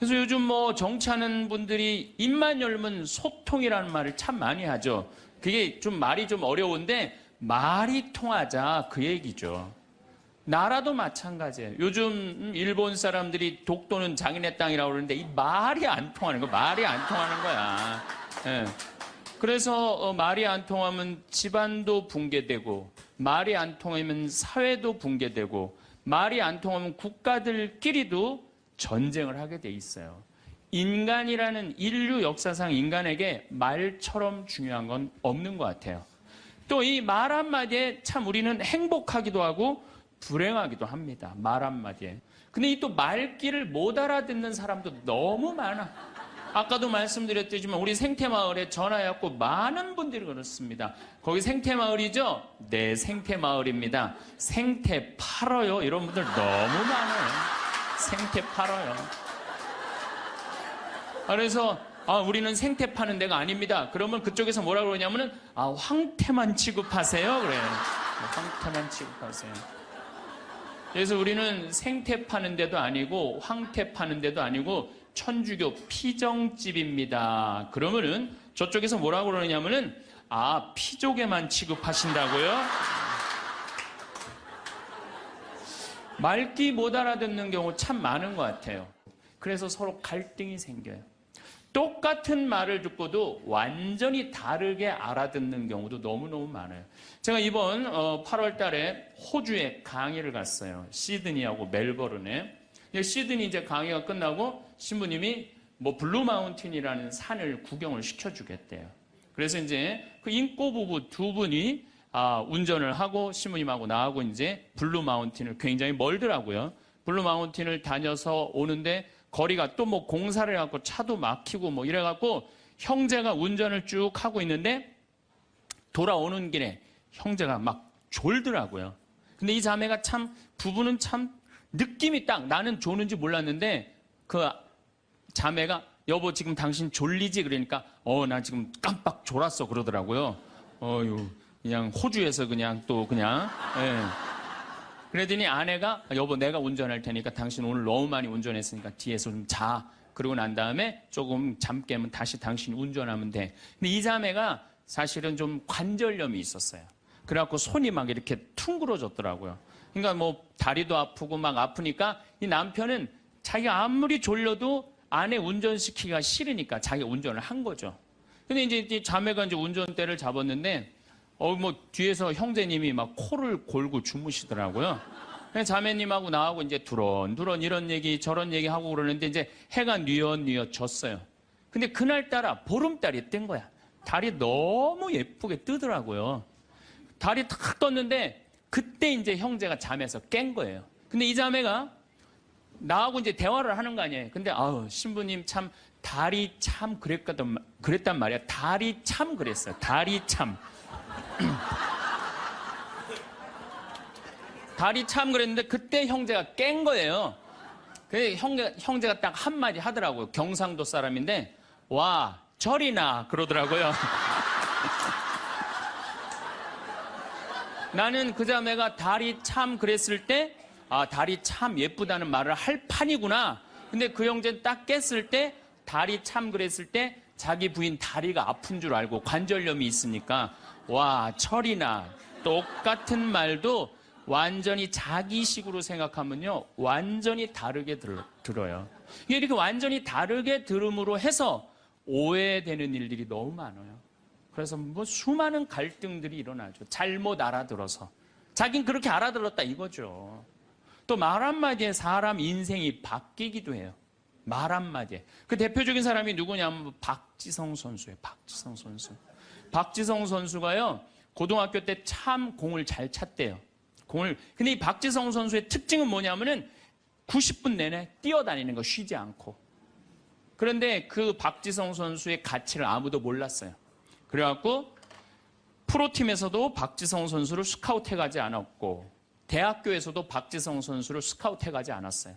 그래서 요즘 뭐 정치하는 분들이 입만 열면 소통이라는 말을 참 많이 하죠. 그게 좀 말이 좀 어려운데 말이 통하자 그 얘기죠. 나라도 마찬가지예요. 요즘 일본 사람들이 독도는 장인의 땅이라고 그러는데 이 말이 안 통하는 거야. 말이 안 통하는 거야. 예. 그래서 말이 안 통하면 집안도 붕괴되고, 말이 안 통하면 사회도 붕괴되고, 말이 안 통하면 국가들끼리도 전쟁을 하게 돼 있어요. 인간이라는 인류 역사상 인간에게 말처럼 중요한 건 없는 것 같아요. 또 이 말 한마디에 참 우리는 행복하기도 하고 불행하기도 합니다. 말 한마디에. 근데 이 또 말귀를 못 알아듣는 사람도 너무 많아. 아까도 말씀드렸지만 우리 생태마을에 전화해갖고 많은 분들이 그렇습니다. 거기 생태마을이죠? 네, 생태마을입니다. 생태 팔어요. 이런 분들 너무 많아요. 생태 팔아요. 그래서 우리는 생태 파는 데가 아닙니다. 그러면 그쪽에서 뭐라고 그러냐면은 황태만 취급하세요. 그래요. 황태만 취급하세요. 그래서 우리는 생태 파는 데도 아니고 황태 파는 데도 아니고 천주교 피정집입니다. 그러면은 저쪽에서 뭐라고 그러냐면은 피족에만 취급하신다고요? 말귀 못 알아듣는 경우 참 많은 것 같아요. 그래서 서로 갈등이 생겨요. 똑같은 말을 듣고도 완전히 다르게 알아듣는 경우도 너무너무 많아요. 제가 이번 8월 달에 호주에 강의를 갔어요. 시드니하고 멜버른에. 시드니 이제 강의가 끝나고 신부님이 블루 마운틴이라는 산을 구경을 시켜주겠대요. 그래서 이제 그 인꼬 부부 두 분이 운전을 하고 신부님하고 나하고 이제 블루 마운틴을 굉장히 멀더라고요. 블루 마운틴을 다녀서 오는데 거리가 또 공사를 해갖고 차도 막히고 이래갖고 형제가 운전을 쭉 하고 있는데 돌아오는 길에 형제가 막 졸더라고요. 근데 이 자매가 부부는 참 느낌이 딱 나는 조는지 몰랐는데 그 자매가 여보 지금 당신 졸리지? 그러니까 나 지금 깜빡 졸았어 그러더라고요. 그냥 호주에서 그냥 예. 그러더니 아내가 여보 내가 운전할 테니까 당신 오늘 너무 많이 운전했으니까 뒤에서 좀 자. 그러고 난 다음에 조금 잠 깨면 다시 당신이 운전하면 돼. 근데 이 자매가 사실은 좀 관절염이 있었어요. 그래갖고 손이 막 이렇게 퉁그러졌더라고요. 그러니까 다리도 아프고 막 아프니까 이 남편은 자기가 아무리 졸려도 아내 운전시키기가 싫으니까 자기가 운전을 한 거죠. 근데 이제 이 자매가 이제 운전대를 잡았는데 뒤에서 형제님이 막 코를 골고 주무시더라고요. 자매님하고 나하고 이제 두런두런 이런 얘기 저런 얘기 하고 그러는데 이제 해가 뉘엿뉘엿 졌어요. 근데 그날따라 보름달이 뜬 거야. 달이 너무 예쁘게 뜨더라고요. 달이 탁 떴는데 그때 이제 형제가 잠에서 깬 거예요. 근데 이 자매가 나하고 이제 대화를 하는 거 아니에요. 근데 신부님 참 달이 참 그랬단 말이야. 달이 참 그랬어요. 달이 참. 달이 참 그랬는데 그때 형제가 깬 거예요. 그래서 형제가 딱 한마디 하더라고요. 경상도 사람인데 와 절이나 그러더라고요. 나는 그 자매가 달이 참 그랬을 때 달이 참 예쁘다는 말을 할 판이구나. 근데 그 형제는 딱 깼을 때 달이 참 그랬을 때 자기 부인 다리가 아픈 줄 알고 관절염이 있으니까 와 철이나 똑같은 말도 완전히 자기식으로 생각하면요 완전히 다르게 들어요. 이렇게 완전히 다르게 들음으로 해서 오해되는 일들이 너무 많아요. 그래서 수많은 갈등들이 일어나죠. 잘못 알아들어서. 자긴 그렇게 알아들었다 이거죠. 또 말 한마디에 사람 인생이 바뀌기도 해요. 말 한마디에. 그 대표적인 사람이 누구냐면 박지성 선수예요. 박지성 선수. 박지성 선수가요. 고등학교 때 참 공을 잘 찼대요. 근데 이 박지성 선수의 특징은 뭐냐면은 90분 내내 뛰어다니는 거 쉬지 않고. 그런데 그 박지성 선수의 가치를 아무도 몰랐어요. 그래갖고 프로팀에서도 박지성 선수를 스카우트해가지 않았고 대학교에서도 박지성 선수를 스카우트해가지 않았어요.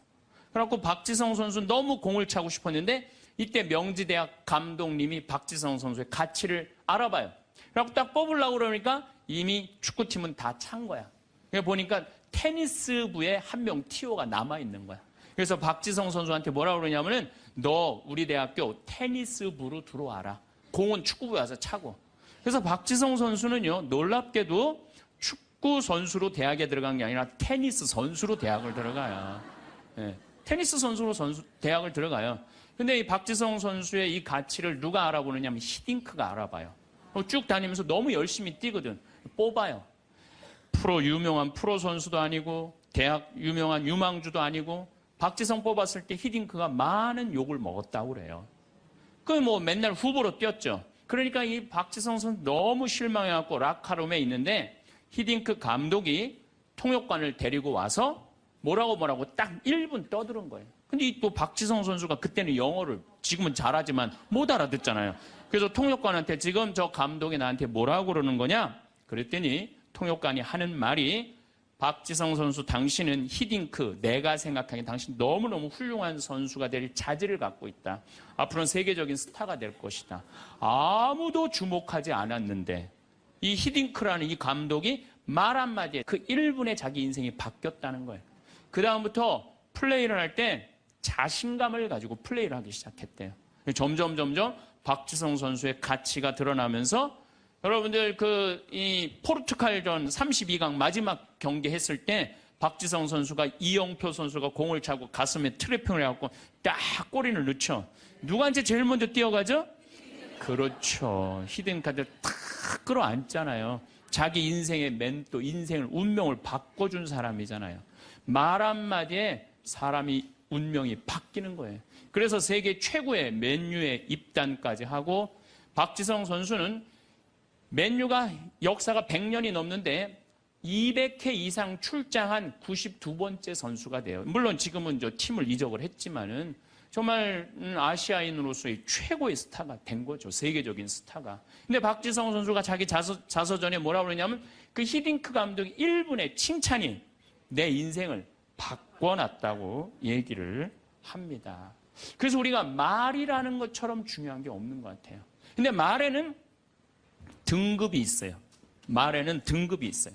그래갖고 박지성 선수는 너무 공을 차고 싶었는데 이때 명지대학 감독님이 박지성 선수의 가치를 알아봐요. 그래갖고 딱 뽑으려고 그러니까 이미 축구팀은 다 찬 거야. 그래서 보니까 테니스부에 한 명 티오가 남아있는 거야. 그래서 박지성 선수한테 뭐라고 그러냐면은 너 우리 대학교 테니스부로 들어와라. 공은 축구부에 와서 차고. 그래서 박지성 선수는요, 놀랍게도 축구 선수로 대학에 들어간 게 아니라 테니스 선수로 대학을 들어가요. 예, 테니스 선수로 대학을 들어가요. 근데 이 박지성 선수의 이 가치를 누가 알아보느냐면 히딩크가 알아봐요. 쭉 다니면서 너무 열심히 뛰거든. 뽑아요. 유명한 프로 선수도 아니고 대학 유명한 유망주도 아니고 박지성 뽑았을 때 히딩크가 많은 욕을 먹었다고 그래요. 맨날 후보로 뛰었죠. 그러니까 이 박지성 선수 너무 실망해갖고 락카룸에 있는데 히딩크 감독이 통역관을 데리고 와서 뭐라고 딱 1분 떠드는 거예요. 근데 또 박지성 선수가 그때는 영어를 지금은 잘하지만 못 알아듣잖아요. 그래서 통역관한테 지금 저 감독이 나한테 뭐라고 그러는 거냐? 그랬더니 통역관이 하는 말이 박지성 선수 당신은 히딩크 내가 생각하기에 당신 너무너무 훌륭한 선수가 될 자질을 갖고 있다. 앞으로는 세계적인 스타가 될 것이다. 아무도 주목하지 않았는데 이 히딩크라는 이 감독이 말 한마디에 그 1분에 자기 인생이 바뀌었다는 거예요. 그 다음부터 플레이를 할 때 자신감을 가지고 플레이를 하기 시작했대요. 점점 박지성 선수의 가치가 드러나면서 여러분들 이 포르투갈전 32강 마지막 경기 했을 때 박지성 선수가 이영표 선수가 공을 차고 가슴에 트래핑을 해갖고 딱 골인을 넣죠. 누구한테 제일 먼저 뛰어가죠? 그렇죠. 히딩크한테 탁 끌어안잖아요. 자기 인생의 멘토, 인생을 운명을 바꿔준 사람이잖아요. 말 한마디에 사람이 운명이 바뀌는 거예요. 그래서 세계 최고의 맨유에 입단까지 하고 박지성 선수는 맨유가 역사가 100년이 넘는데 200회 이상 출장한 92번째 선수가 돼요. 물론 지금은 팀을 이적을 했지만은 정말 아시아인으로서의 최고의 스타가 된 거죠. 세계적인 스타가. 근데 박지성 선수가 자기 자서전에 뭐라고 그러냐면 그 히딩크 감독이 1분의 칭찬이 내 인생을 바꿔놨다고 얘기를 합니다. 그래서 우리가 말이라는 것처럼 중요한 게 없는 것 같아요. 근데 말에는 등급이 있어요. 말에는 등급이 있어요.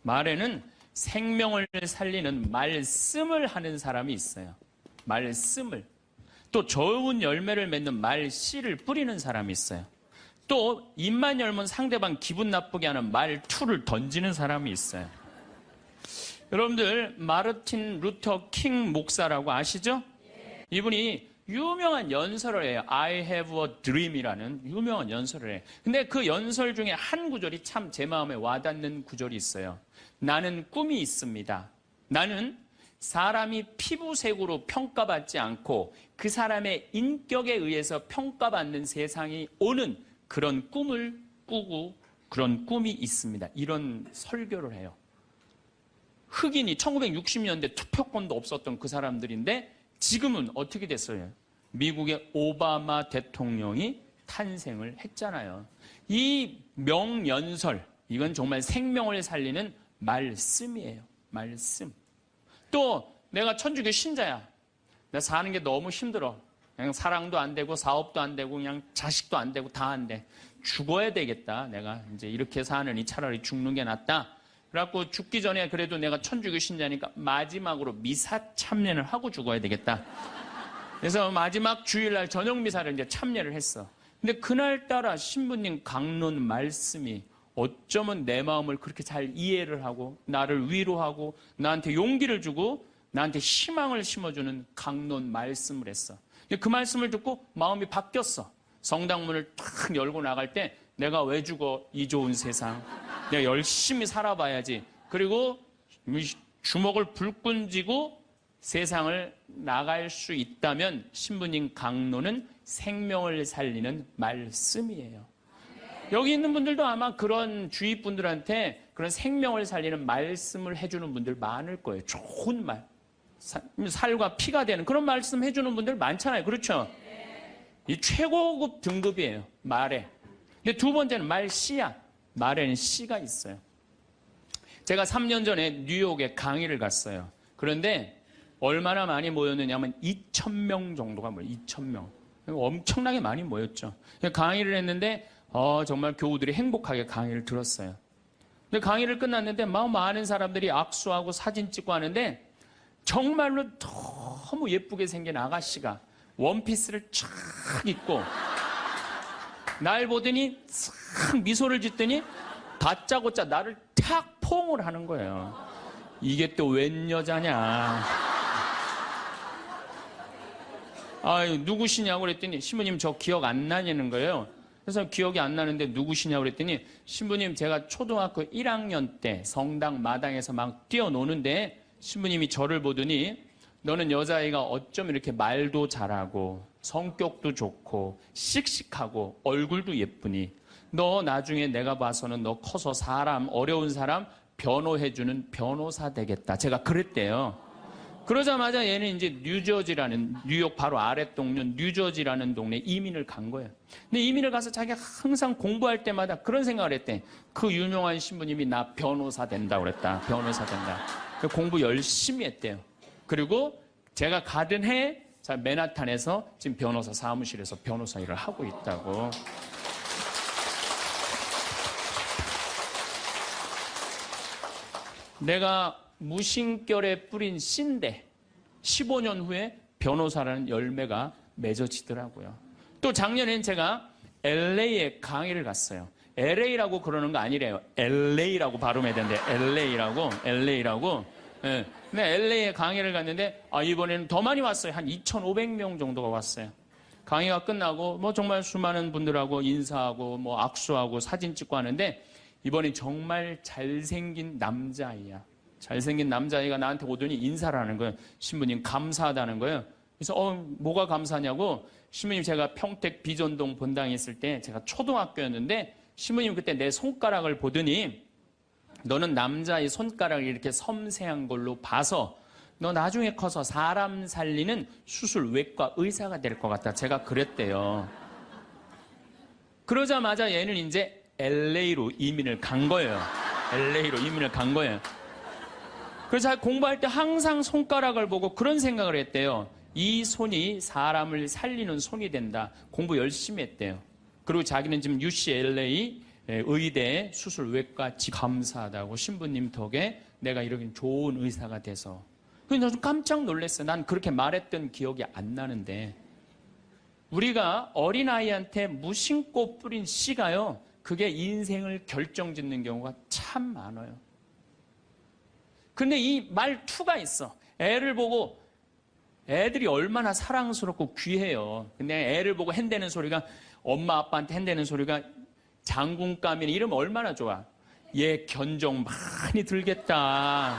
말에는 생명을 살리는 말씀을 하는 사람이 있어요. 말씀을. 또 좋은 열매를 맺는 말씨를 뿌리는 사람이 있어요. 또 입만 열면 상대방 기분 나쁘게 하는 말투를 던지는 사람이 있어요. 여러분들 마르틴 루터 킹 목사라고 아시죠? 이분이 유명한 연설을 해요. I have a dream이라는 유명한 연설을 해요. 근데 그 연설 중에 한 구절이 참 제 마음에 와닿는 구절이 있어요. 나는 꿈이 있습니다. 나는 사람이 피부색으로 평가받지 않고 그 사람의 인격에 의해서 평가받는 세상이 오는 그런 꿈을 꾸고 그런 꿈이 있습니다. 이런 설교를 해요. 흑인이 1960년대 투표권도 없었던 그 사람들인데 지금은 어떻게 됐어요? 미국의 오바마 대통령이 탄생을 했잖아요. 이 명연설, 이건 정말 생명을 살리는 말씀이에요. 말씀. 또 내가 천주교 신자야. 내가 사는 게 너무 힘들어. 그냥 사랑도 안 되고 사업도 안 되고 그냥 자식도 안 되고 다 안 돼. 죽어야 되겠다. 내가 이제 이렇게 사느니 차라리 죽는 게 낫다. 그래갖고 죽기 전에 그래도 내가 천주교 신자니까 마지막으로 미사 참여를 하고 죽어야 되겠다. 그래서 마지막 주일날 저녁 미사를 이제 참여를 했어. 근데 그날따라 신부님 강론 말씀이 어쩌면 내 마음을 그렇게 잘 이해를 하고 나를 위로하고 나한테 용기를 주고 나한테 희망을 심어주는 강론 말씀을 했어. 그 말씀을 듣고 마음이 바뀌었어. 성당문을 탁 열고 나갈 때 내가 왜 죽어 이 좋은 세상. 내가 열심히 살아봐야지. 그리고 주먹을 불끈 쥐고 세상을 나갈 수 있다면 신부님 강론은 생명을 살리는 말씀이에요. 여기 있는 분들도 아마 그런 주위 분들한테 그런 생명을 살리는 말씀을 해주는 분들 많을 거예요. 좋은 말. 살과 피가 되는 그런 말씀 해주는 분들 많잖아요. 그렇죠? 이 최고급 등급이에요. 말에. 근데 두 번째는 말씨야. 말에는 씨가 있어요. 제가 3년 전에 뉴욕에 강의를 갔어요. 그런데 얼마나 많이 모였느냐면 2,000명 정도가 모여요. 2,000명. 엄청나게 많이 모였죠. 강의를 했는데 정말 교우들이 행복하게 강의를 들었어요. 근데 강의를 끝났는데 많은 사람들이 악수하고 사진 찍고 하는데 정말로 너무 예쁘게 생긴 아가씨가 원피스를 쫙 입고 날 보더니 싹 미소를 짓더니 다짜고짜 나를 탁 포옹을 하는 거예요. 이게 또 웬 여자냐. 누구시냐고 그랬더니 신부님 저 기억 안 나냐는 거예요. 그래서 기억이 안 나는데 누구시냐고 그랬더니 신부님 제가 초등학교 1학년 때 성당 마당에서 막 뛰어노는데 신부님이 저를 보더니 너는 여자아이가 어쩜 이렇게 말도 잘하고 성격도 좋고 씩씩하고 얼굴도 예쁘니 너 나중에 내가 봐서는 너 커서 어려운 사람 변호해주는 변호사 되겠다. 제가 그랬대요. 그러자마자 얘는 이제 뉴욕 바로 아랫동네 뉴저지라는 동네에 이민을 간 거예요. 근데 이민을 가서 자기가 항상 공부할 때마다 그런 생각을 했대. 그 유명한 신부님이 나 변호사 된다고 그랬다. 변호사 된다. 공부 열심히 했대요. 그리고 제가 가던 해 맨하탄에서 지금 변호사 사무실에서 변호사 일을 하고 있다고. 내가 무심결에 뿌린 씨인데 15년 후에 변호사라는 열매가 맺어지더라고요. 또 작년엔 제가 LA에 강의를 갔어요. LA라고 그러는 거 아니래요. LA라고 발음해야 되는데 LA라고. 네. 근데 LA에 강의를 갔는데 이번에는 더 많이 왔어요. 한 2,500명 정도가 왔어요. 강의가 끝나고 정말 수많은 분들하고 인사하고 악수하고 사진 찍고 하는데 이번엔 정말 잘생긴 남자아이야. 잘생긴 남자아이가 나한테 오더니 인사를 하는 거예요. 신부님 감사하다는 거예요. 그래서 뭐가 감사하냐고. 신부님 제가 평택 비전동 본당에 있을 때 제가 초등학교였는데 신부님 그때 내 손가락을 보더니 너는 남자의 손가락이 이렇게 섬세한 걸로 봐서 너 나중에 커서 사람 살리는 수술외과 의사가 될 것 같다. 제가 그랬대요. 그러자마자 얘는 이제 LA로 이민을 간 거예요. 그래서 공부할 때 항상 손가락을 보고 그런 생각을 했대요. 이 손이 사람을 살리는 손이 된다. 공부 열심히 했대요. 그리고 자기는 지금 UCLA 의대 수술외과 감사하다고 신부님 덕에 내가 이렇게 좋은 의사가 돼서. 그래서 좀 깜짝 놀랐어요. 난 그렇게 말했던 기억이 안 나는데 우리가 어린아이한테 무심코 뿌린 씨가요. 그게 인생을 결정짓는 경우가 참 많아요. 근데 이 말투가 있어. 애를 보고 애들이 얼마나 사랑스럽고 귀해요. 근데 애를 보고 핸대는 소리가 엄마 아빠한테 핸대는 소리가 장군감이나 이러면 얼마나 좋아. 얘 견종 많이 들겠다.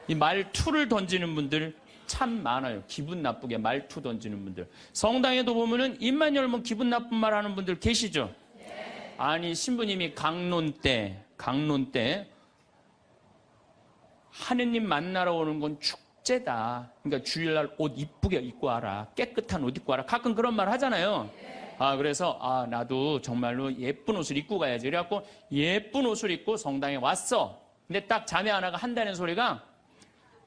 이 말투를 던지는 분들 참 많아요. 기분 나쁘게 말투 던지는 분들. 성당에도 보면은 입만 열면 기분 나쁜 말 하는 분들 계시죠? 아니 신부님이 강론 때 하느님 만나러 오는 건 축제다. 그러니까 주일날 옷 이쁘게 입고 와라. 깨끗한 옷 입고 와라. 가끔 그런 말 하잖아요. 그래서 나도 정말로 예쁜 옷을 입고 가야지. 그래갖고 예쁜 옷을 입고 성당에 왔어. 근데 딱 자매 하나가 한다는 소리가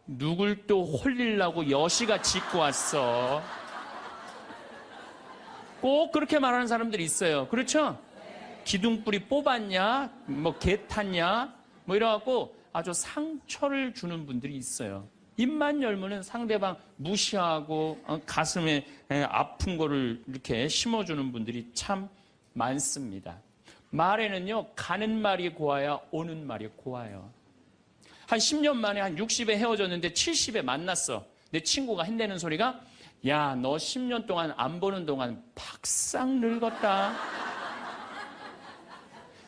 누굴 또 홀리려고 여시같이 입고 왔어. 꼭 그렇게 말하는 사람들이 있어요. 그렇죠? 기둥뿌리 뽑았냐? 개 탔냐? 이래갖고 아주 상처를 주는 분들이 있어요. 입만 열면은 상대방 무시하고 가슴에 아픈 거를 이렇게 심어주는 분들이 참 많습니다. 말에는요, 가는 말이 고와야 오는 말이 고와요. 한 10년 만에 한 60에 헤어졌는데 70에 만났어. 내 친구가 한다는 소리가 야, 너 10년 동안 안 보는 동안 팍싹 늙었다.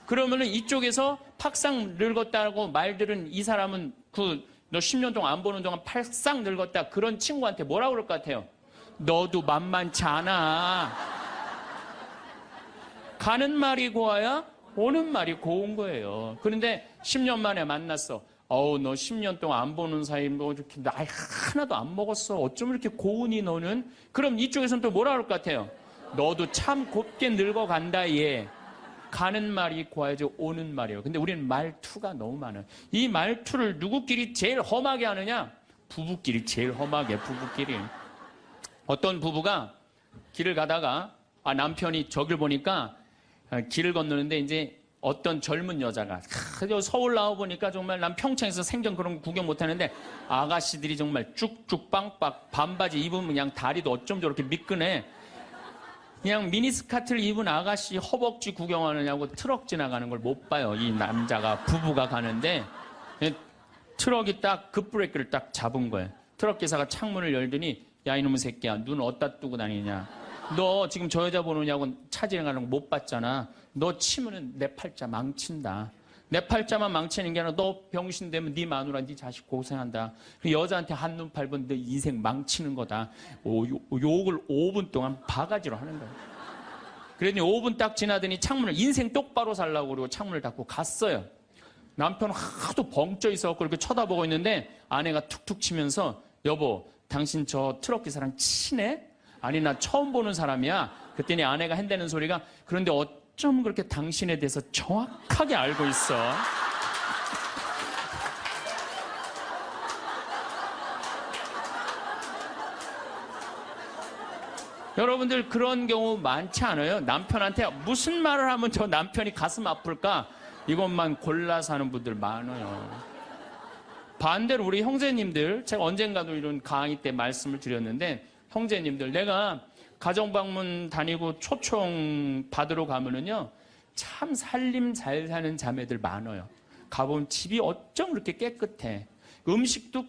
그러면은 이쪽에서 팍싹 늙었다고 말들은 이 사람은 너 10년 동안 안 보는 동안 팍싹 늙었다. 그런 친구한테 뭐라고 그럴 것 같아요? 너도 만만치 않아. 가는 말이 고와야 오는 말이 고운 거예요. 그런데 10년 만에 만났어. 너 10년 동안 안 보는 사이 이렇게 나이 하나도 안 먹었어. 어쩜 이렇게 고우니 너는? 그럼 이쪽에서는 또 뭐라 그럴 것 같아요? 너도 참 곱게 늙어간다 얘. 가는 말이 고와야지 오는 말이에요. 근데 우리는 말투가 너무 많아요. 이 말투를 누구끼리 제일 험하게 하느냐? 부부끼리 제일 험하게, 부부끼리. 어떤 부부가 길을 가다가 남편이 저길 보니까 길을 건너는데 이제 어떤 젊은 여자가 서울 나와보니까 정말 난 평창에서 생전 그런 거 구경 못하는데 아가씨들이 정말 쭉쭉 빵빵 반바지 입으면 그냥 다리도 어쩜 저렇게 미끈해. 그냥 미니스커트를 입은 아가씨 허벅지 구경하느냐고 트럭 지나가는 걸 못 봐요. 이 남자가 부부가 가는데 트럭이 딱 급브레이크를 딱 잡은 거예요. 트럭 기사가 창문을 열더니 야 이놈의 새끼야 눈 어디다 뜨고 다니냐. 너 지금 저 여자 보느냐고 차 지나가는 거 못 봤잖아. 너 치면은 내 팔자 망친다. 내 팔자만 망치는 게 아니라 너 병신 되면 네 마누라 네 자식 고생한다. 그 여자한테 한눈 팔면 너 인생 망치는 거다. 욕을 5분 동안 바가지로 하는 거야. 그랬더니 5분 딱 지나더니 창문을 인생 똑바로 살라고 그러고 창문을 닫고 갔어요. 남편은 하도 벙쪄 있어갖고 그렇게 쳐다보고 있는데 아내가 툭툭 치면서 여보 당신 저 트럭 기사랑 친해? 아니 나 처음 보는 사람이야. 그랬더니 아내가 한다는 소리가 그런데 어쩜 그렇게 당신에 대해서 정확하게 알고 있어? 여러분들 그런 경우 많지 않아요? 남편한테 무슨 말을 하면 저 남편이 가슴 아플까? 이것만 골라서 하는 분들 많아요. 반대로 우리 형제님들, 제가 언젠가도 이런 강의 때 말씀을 드렸는데 형제님들, 내가 가정방문 다니고 초청 받으러 가면은요, 참 살림 잘 사는 자매들 많아요. 가보면 집이 어쩜 그렇게 깨끗해. 음식도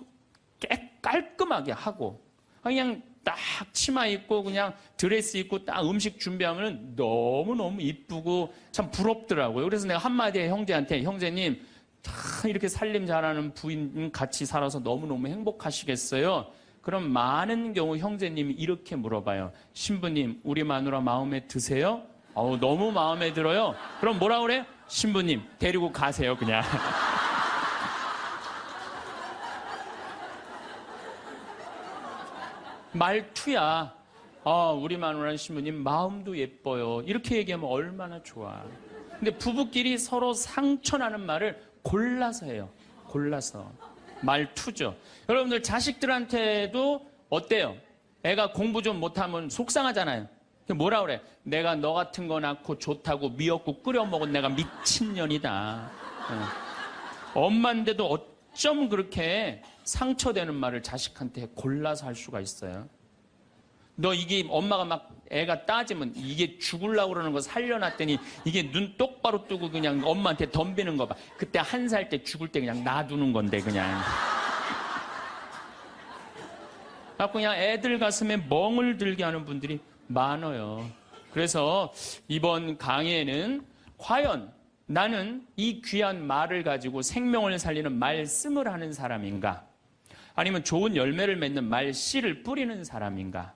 깔끔하게 하고, 그냥 딱 치마 입고 그냥 드레스 입고 딱 음식 준비하면 너무너무 이쁘고 참 부럽더라고요. 그래서 내가 한마디에 형제한테, 형제님, 참 이렇게 살림 잘하는 부인 같이 살아서 너무너무 행복하시겠어요? 그럼 많은 경우 형제님이 이렇게 물어봐요. 신부님, 우리 마누라 마음에 드세요? 너무 마음에 들어요. 그럼 뭐라 그래요? 신부님, 데리고 가세요, 그냥. 말투야. 우리 마누라 신부님 마음도 예뻐요. 이렇게 얘기하면 얼마나 좋아. 근데 부부끼리 서로 상처나는 말을 골라서 해요. 골라서. 말투죠. 여러분들 자식들한테도 어때요? 애가 공부 좀 못하면 속상하잖아요. 뭐라 그래? 내가 너 같은 거 낳고 좋다고 미역국 끓여 먹은 내가 미친년이다. 엄마인데도 어쩜 그렇게 상처되는 말을 자식한테 골라서 할 수가 있어요? 너 이게 엄마가 막 애가 따지면 이게 죽으려고 그러는 거 살려놨더니 이게 눈 똑바로 뜨고 그냥 엄마한테 덤비는 거 봐. 그때 1살 때 죽을 때 그냥 놔두는 건데 그냥. 그냥 애들 가슴에 멍을 들게 하는 분들이 많아요. 그래서 이번 강의에는 과연 나는 이 귀한 말을 가지고 생명을 살리는 말씀을 하는 사람인가? 아니면 좋은 열매를 맺는 말씨를 뿌리는 사람인가?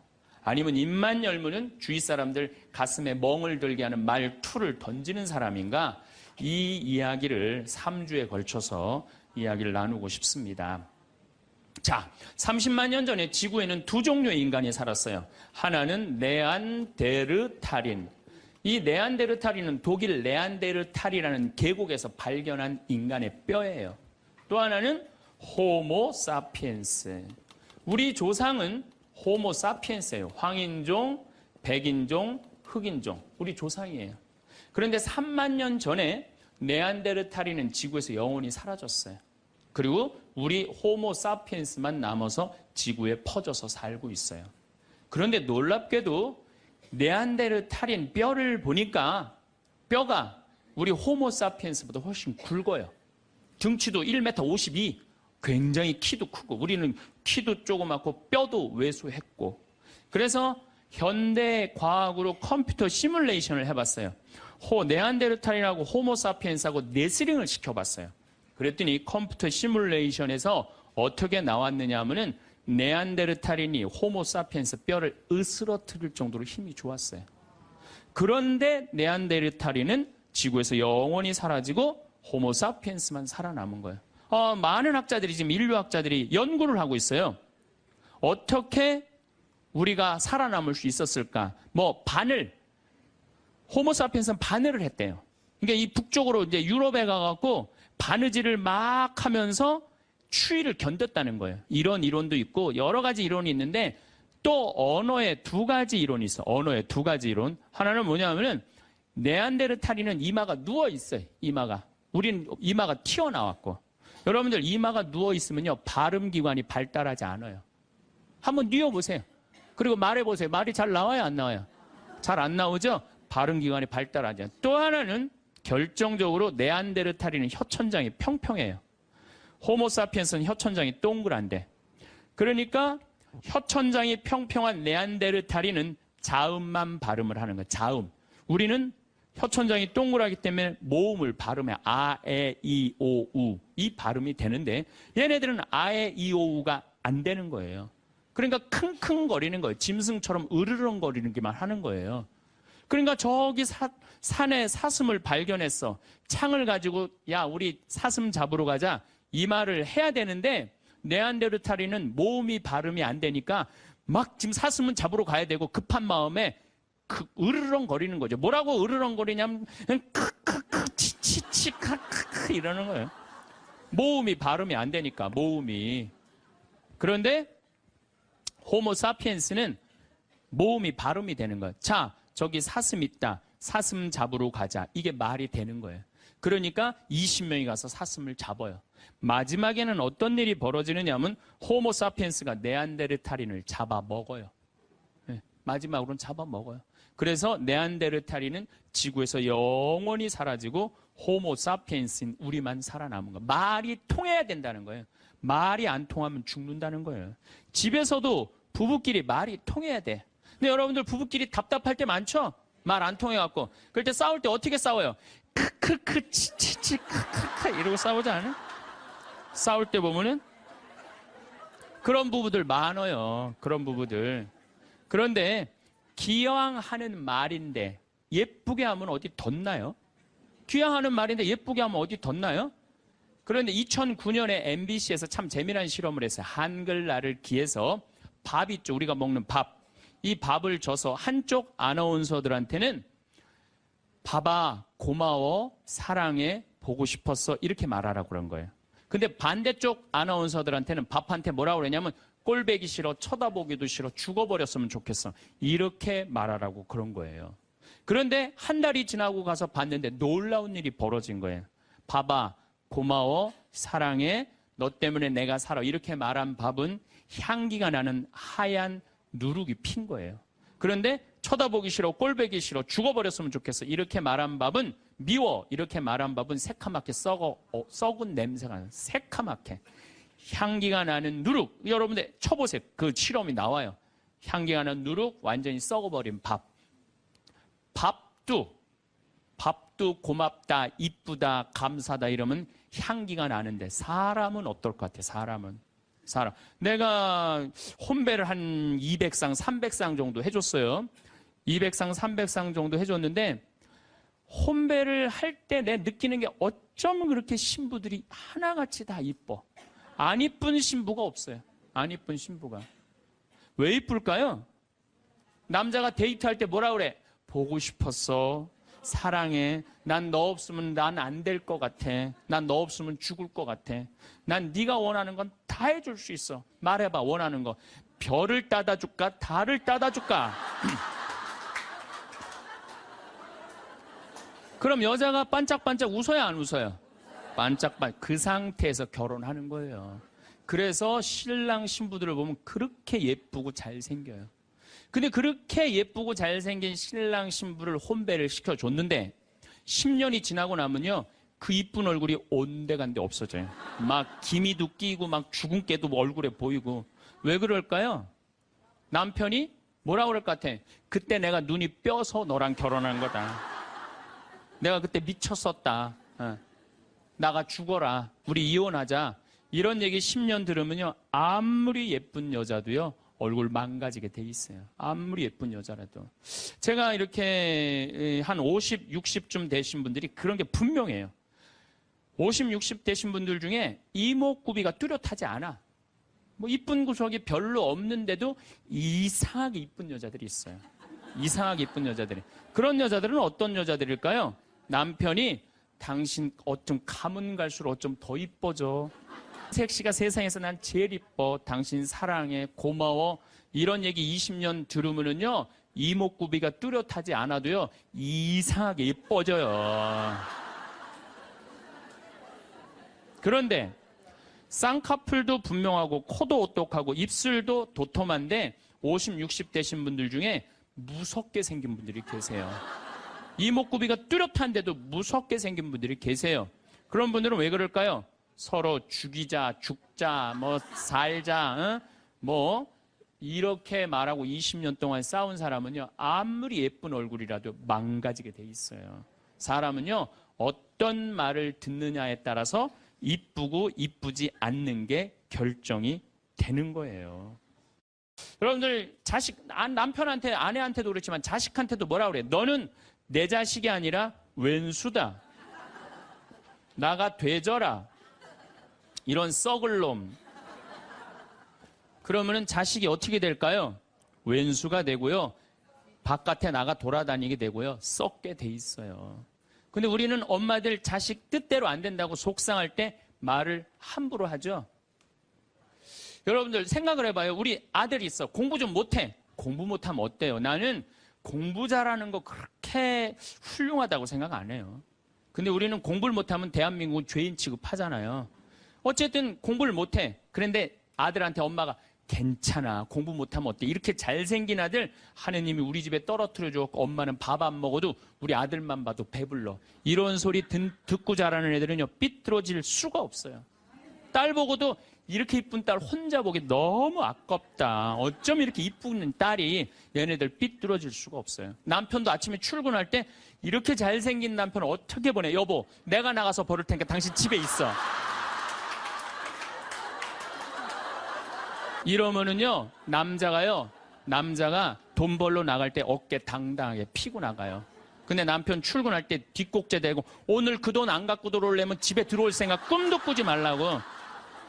아니면 입만 열면은 주위 사람들 가슴에 멍을 들게 하는 말투를 던지는 사람인가? 이 이야기를 3주에 걸쳐서 이야기를 나누고 싶습니다. 자, 30만 년 전에 지구에는 두 종류의 인간이 살았어요. 하나는 네안데르탈인. 이 네안데르탈인은 독일 네안데르탈이라는 계곡에서 발견한 인간의 뼈예요. 또 하나는 호모 사피엔스. 우리 조상은 호모 사피엔스예요. 황인종, 백인종, 흑인종. 우리 조상이에요. 그런데 3만 년 전에 네안데르탈인은 지구에서 영원히 사라졌어요. 그리고 우리 호모 사피엔스만 남아서 지구에 퍼져서 살고 있어요. 그런데 놀랍게도 네안데르탈인 뼈를 보니까 뼈가 우리 호모 사피엔스보다 훨씬 굵어요. 등치도 1m 52, 굉장히 키도 크고 우리는 키도 조그맣고 뼈도 왜소했고 그래서 현대 과학으로 컴퓨터 시뮬레이션을 해봤어요. 네안데르탈인하고 호모 사피엔스하고 네스링을 시켜봤어요. 그랬더니 컴퓨터 시뮬레이션에서 어떻게 나왔느냐 하면은 네안데르탈인이 호모 사피엔스 뼈를 으스러뜨릴 정도로 힘이 좋았어요. 그런데 네안데르탈인은 지구에서 영원히 사라지고 호모 사피엔스만 살아남은 거예요. 많은 학자들이 지금 인류학자들이 연구를 하고 있어요. 어떻게 우리가 살아남을 수 있었을까? 호모 사피엔스는 바늘을 했대요. 그러니까 이 북쪽으로 이제 유럽에 가갖고 바느질을 막 하면서 추위를 견뎠다는 거예요. 이런 이론도 있고 여러 가지 이론이 있는데 또 언어에 2가지 이론이 있어. 언어에 2가지 이론. 하나는 뭐냐면은 네안데르탈인은 이마가 누워 있어요. 이마가. 우린 이마가 튀어나왔고. 여러분들 이마가 누워 있으면요. 발음기관이 발달하지 않아요. 한번 뉘어보세요. 그리고 말해보세요. 말이 잘 나와요? 안 나와요? 잘 안 나오죠? 발음기관이 발달하지 않아요. 또 하나는 결정적으로 네안데르탈인은 혀천장이 평평해요. 호모사피엔스는 혀천장이 동그란데. 그러니까 혀천장이 평평한 네안데르탈인은 자음만 발음을 하는 거예요. 자음. 우리는 혀천장이 동그랗기 때문에 모음을 발음해. 아, 에, 이, 오, 우. 이 발음이 되는데 얘네들은 아, 에, 이, 오, 우가 안 되는 거예요. 그러니까 킁킁거리는 거예요. 짐승처럼 으르렁거리는 게만 하는 거예요. 그러니까 저기 산에 사슴을 발견했어. 창을 가지고 야 우리 사슴 잡으러 가자. 이 말을 해야 되는데 네안데르탈인은 모음이 발음이 안 되니까 막 지금 사슴은 잡으러 가야 되고 급한 마음에 으르렁거리는 거죠. 뭐라고 으르렁거리냐면 크크크 치치치 카크크 이러는 거예요. 모음이 발음이 안 되니까 모음이. 그런데 호모사피엔스는 모음이 발음이 되는 거예요. 자, 저기 사슴 있다. 사슴 잡으러 가자. 이게 말이 되는 거예요. 그러니까 20명이 가서 사슴을 잡아요. 마지막에는 어떤 일이 벌어지느냐면 호모사피엔스가 네안데르탈인을 잡아먹어요. 네, 마지막으로는 잡아먹어요. 그래서 네안데르탈인은 지구에서 영원히 사라지고 호모사피엔스인 우리만 살아남은 거예요. 말이 통해야 된다는 거예요. 말이 안 통하면 죽는다는 거예요. 집에서도 부부끼리 말이 통해야 돼. 근데 여러분들 부부끼리 답답할 때 많죠? 말 안 통해갖고. 그럴 때 싸울 때 어떻게 싸워요? 크크크 치치치 크크크 이러고 싸우지 않아요? 싸울 때 보면은 그런 부부들 많아요. 그런 부부들. 그런데 기왕하는 말인데 예쁘게 하면 어디 덧나요? 귀향하는 말인데 예쁘게 하면 어디 덧나요? 그런데 2009년에 MBC에서 참 재미난 실험을 했어요. 한글날을 기해서 밥 있죠. 우리가 먹는 밥. 이 밥을 줘서 한쪽 아나운서들한테는 밥아, 고마워, 사랑해, 보고 싶었어 이렇게 말하라고 그런 거예요. 근데 반대쪽 아나운서들한테는 밥한테 뭐라고 그러냐면 꼴배기 싫어, 쳐다보기도 싫어, 죽어버렸으면 좋겠어 이렇게 말하라고 그런 거예요. 그런데 한 달이 지나고 가서 봤는데 놀라운 일이 벌어진 거예요. 밥아, 고마워, 사랑해, 너 때문에 내가 살아 이렇게 말한 밥은 향기가 나는 하얀 누룩이 핀 거예요. 그런데 쳐다보기 싫어, 꼴배기 싫어, 죽어버렸으면 좋겠어 이렇게 말한 밥은 미워 이렇게 말한 밥은 새카맣게 썩은 냄새가 나는 새카맣게 향기가 나는 누룩. 여러분들 쳐보세요. 그 실험이 나와요. 향기가 나는 누룩, 완전히 썩어버린 밥. 밥도 고맙다, 이쁘다, 감사다 이러면 향기가 나는데 사람은 어떨 것 같아? 사람. 내가 혼배를 한 200상, 300상 정도 해줬어요. 200상, 300상 정도 해줬는데 혼배를 할 때 내 느끼는 게 어쩜 그렇게 신부들이 하나같이 다 이뻐. 안 이쁜 신부가 없어요. 안 이쁜 신부가. 왜 이쁠까요? 남자가 데이트할 때 뭐라 그래? 보고 싶었어. 사랑해. 난 너 없으면 난 안 될 것 같아. 난 너 없으면 죽을 것 같아. 난 네가 원하는 건 다 해줄 수 있어. 말해봐 원하는 거. 별을 따다 줄까? 달을 따다 줄까? 그럼 여자가 반짝반짝 웃어요 안 웃어요? 반짝반짝. 그 상태에서 결혼하는 거예요. 그래서 신랑 신부들을 보면 그렇게 예쁘고 잘생겨요. 근데 그렇게 예쁘고 잘생긴 신랑 신부를 혼배를 시켜줬는데 10년이 지나고 나면요 그 이쁜 얼굴이 온데간데 없어져요. 막 기미도 끼고 막 주근깨도 얼굴에 보이고. 왜 그럴까요? 남편이 뭐라고 그럴 것 같아? 그때 내가 눈이 뼈서 너랑 결혼한 거다. 내가 그때 미쳤었다. 나가 죽어라. 우리 이혼하자. 이런 얘기 10년 들으면요 아무리 예쁜 여자도요 얼굴 망가지게 돼 있어요. 아무리 예쁜 여자라도. 제가 이렇게 한 50, 60쯤 되신 분들이 그런 게 분명해요. 50, 60 되신 분들 중에 이목구비가 뚜렷하지 않아. 뭐 이쁜 구석이 별로 없는데도 이상하게 이쁜 여자들이 있어요. 이상하게 이쁜 여자들이. 그런 여자들은 어떤 여자들일까요? 남편이 당신 어쩜 가면 갈수록 어쩜 더 이뻐져. 섹시가 세상에서 난 제일 이뻐. 당신 사랑해. 고마워. 이런 얘기 20년 들으면은요 이목구비가 뚜렷하지 않아도요, 이상하게 예뻐져요. 그런데 쌍꺼풀도 분명하고 코도 오똑하고 입술도 도톰한데 50, 60 되신 분들 중에 무섭게 생긴 분들이 계세요. 이목구비가 뚜렷한데도 무섭게 생긴 분들이 계세요. 그런 분들은 왜 그럴까요? 서로 죽이자, 죽자, 뭐 살자, 뭐 이렇게 말하고 20년 동안 싸운 사람은요, 아무리 예쁜 얼굴이라도 망가지게 돼 있어요. 사람은요, 어떤 말을 듣느냐에 따라서 이쁘고 이쁘지 않는 게 결정이 되는 거예요. 여러분들 남편한테, 아내한테도 그렇지만 자식한테도 뭐라 그래? 너는 내 자식이 아니라 왼수다. 나가 되져라. 이런 썩을 놈. 그러면은 자식이 어떻게 될까요? 왼수가 되고요. 바깥에 나가 돌아다니게 되고요. 썩게 돼 있어요. 근데 우리는 엄마들 자식 뜻대로 안 된다고 속상할 때 말을 함부로 하죠. 여러분들 생각을 해봐요. 우리 아들이 있어. 공부 좀 못해. 공부 못하면 어때요? 나는 공부 잘하는 거 그렇게 훌륭하다고 생각 안 해요. 근데 우리는 공부를 못하면 대한민국은 죄인 취급하잖아요. 어쨌든 공부를 못해. 그런데 아들한테 엄마가 괜찮아. 공부 못하면 어때? 이렇게 잘생긴 아들 하느님이 우리 집에 떨어뜨려 줬고 엄마는 밥 안 먹어도 우리 아들만 봐도 배불러. 이런 소리 듣고 자라는 애들은요. 삐뚤어질 수가 없어요. 딸 보고도 이렇게 이쁜 딸 혼자 보기 너무 아깝다. 어쩜 이렇게 이쁜 딸이 얘네들 삐뚤어질 수가 없어요. 남편도 아침에 출근할 때 이렇게 잘생긴 남편을 어떻게 보내? 여보, 내가 나가서 버릴 테니까 당신 집에 있어. 이러면은요, 남자가 돈 벌러 나갈 때 어깨 당당하게 피고 나가요. 근데 남편 출근할 때 뒷꼭지 대고 오늘 그 돈 안 갖고 들어오려면 집에 들어올 생각 꿈도 꾸지 말라고.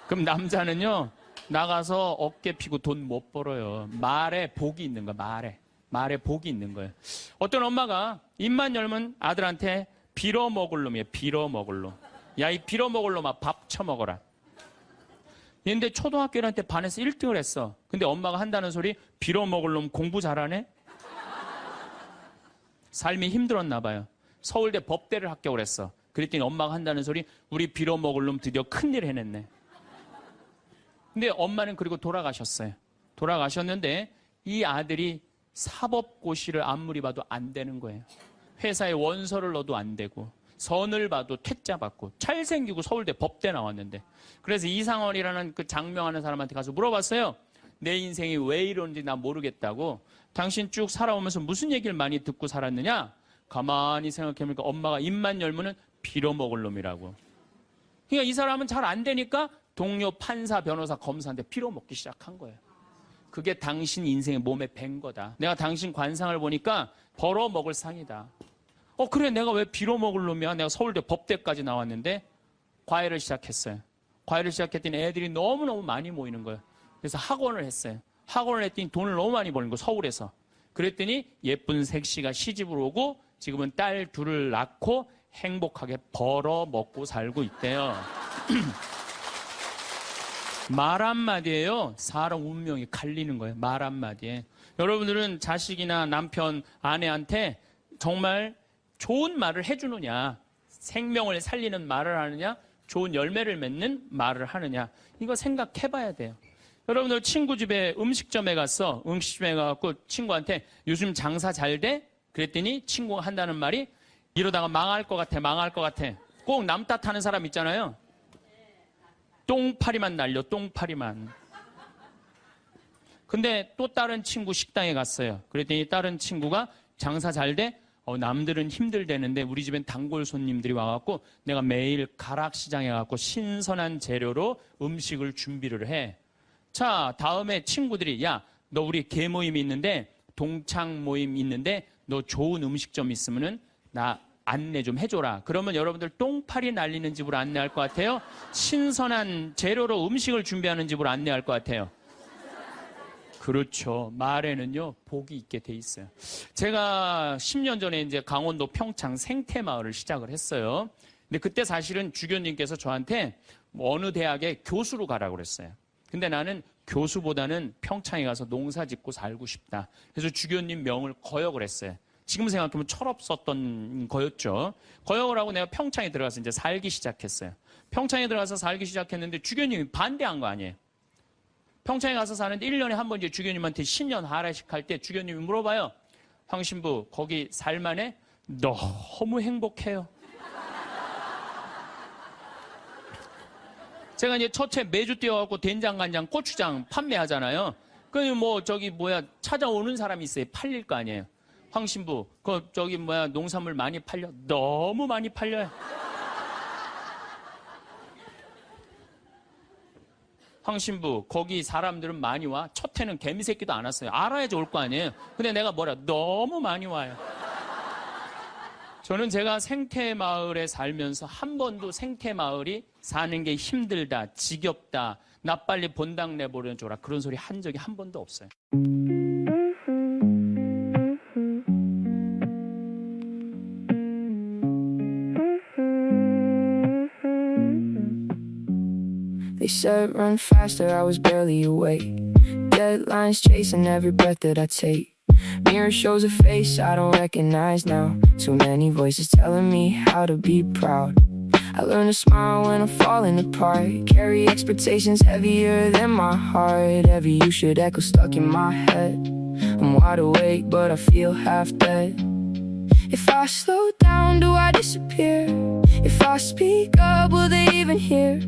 그럼 남자는요, 나가서 어깨 피고 돈 못 벌어요. 말에 복이 있는 거야, 말에 복이 있는 거예요. 어떤 엄마가 입만 열면 아들한테 빌어먹을 놈이에요, 빌어먹을 놈. 야, 이 빌어먹을 놈아, 밥 처먹어라. 근데 초등학교 1학년 때 반에서 1등을 했어. 근데 엄마가 한다는 소리, 빌어먹을 놈 공부 잘하네? 삶이 힘들었나 봐요. 서울대 법대를 합격을 했어. 그랬더니 엄마가 한다는 소리, 우리 빌어먹을 놈 드디어 큰일 해냈네. 근데 엄마는 그리고 돌아가셨어요. 돌아가셨는데 이 아들이 사법고시를 아무리 봐도 안 되는 거예요. 회사에 원서를 넣어도 안 되고 선을 봐도 퇴짜 받고 잘생기고 서울대 법대 나왔는데, 그래서 이상원이라는 그 장명하는 사람한테 가서 물어봤어요. 내 인생이 왜 이러는지 나 모르겠다고. 당신 쭉 살아오면서 무슨 얘기를 많이 듣고 살았느냐? 가만히 생각해보니까 엄마가 입만 열면은 빌어먹을 놈이라고. 그러니까 이 사람은 잘 안 되니까 동료 판사, 변호사, 검사한테 빌어먹기 시작한 거예요. 그게 당신 인생의 몸에 밴 거다. 내가 당신 관상을 보니까 벌어먹을 상이다. 그래, 내가 왜 빌어먹을 놈이야? 내가 서울대 법대까지 나왔는데. 과외를 시작했어요. 과외를 시작했더니 애들이 너무너무 많이 모이는 거예요. 그래서 학원을 했어요. 학원을 했더니 돈을 너무 많이 버는 거예요, 서울에서. 그랬더니 예쁜 색시가 시집을 오고 지금은 딸 둘을 낳고 행복하게 벌어먹고 살고 있대요. 말 한마디에요, 사람 운명이 갈리는 거예요. 말 한마디에. 여러분들은 자식이나 남편, 아내한테 정말 좋은 말을 해주느냐, 생명을 살리는 말을 하느냐, 좋은 열매를 맺는 말을 하느냐, 이거 생각해봐야 돼요. 여러분들 친구 집에 음식점에 갔어. 음식점에 가서 친구한테 요즘 장사 잘 돼? 그랬더니 친구가 한다는 말이, 이러다가 망할 것 같아, 망할 것 같아. 꼭 남 탓하는 사람 있잖아요. 똥파리만 날려, 똥파리만. 근데 또 다른 친구 식당에 갔어요. 그랬더니 다른 친구가 장사 잘 돼? 남들은 힘들대는데 우리 집엔 단골 손님들이 와갖고 내가 매일 가락시장에 가갖고 신선한 재료로 음식을 준비를 해. 자, 다음에 친구들이, 야, 너 우리 개 모임이 있는데, 동창 모임 있는데 너 좋은 음식점 있으면은 나 안내 좀 해줘라. 그러면 여러분들 똥파리 날리는 집으로 안내할 것 같아요? 신선한 재료로 음식을 준비하는 집으로 안내할 것 같아요? 그렇죠. 말에는요, 복이 있게 돼 있어요. 제가 10년 전에 이제 강원도 평창 생태마을을 시작을 했어요. 근데 그때 사실은 주교님께서 저한테 어느 대학에 교수로 가라고 그랬어요. 근데 나는 교수보다는 평창에 가서 농사 짓고 살고 싶다. 그래서 주교님 명을 거역을 했어요. 지금 생각하면 철없었던 거였죠. 거역을 하고 내가 평창에 들어가서 이제 살기 시작했어요. 평창에 들어가서 살기 시작했는데 주교님이 반대한 거 아니에요. 평창에 가서 사는데 1년에 한 번 이제 주교님한테 신년 하례식 할 때 주교님이 물어봐요. 황 신부 거기 살만해? 너무 행복해요. 제가 이제 첫째 매주 뛰어갖고 된장, 간장, 고추장 판매하잖아요. 그 찾아오는 사람이 있어요. 팔릴 거 아니에요. 황 신부, 농산물 많이 팔려? 너무 많이 팔려요. 황 신부, 거기 사람들은 많이 와? 첫 해는 개미새끼도 안 왔어요. 알아야지 올 거 아니에요. 근데 내가 너무 많이 와요. 저는 제가 생태마을에 살면서 한 번도 생태마을이 사는 게 힘들다, 지겹다, 나 빨리 본당 내보내줘라 그런 소리 한 적이 한 번도 없어요. They said run faster, I was barely awake. Deadlines chasing every breath that I take. Mirror shows a face I don't recognize now. Too many voices telling me how to be proud. I learn to smile when I'm falling apart. Carry expectations heavier than my heart. Every you should echo stuck in my head. I'm wide awake but I feel half dead. If I slow down, do I disappear? If I speak up, will they even hear?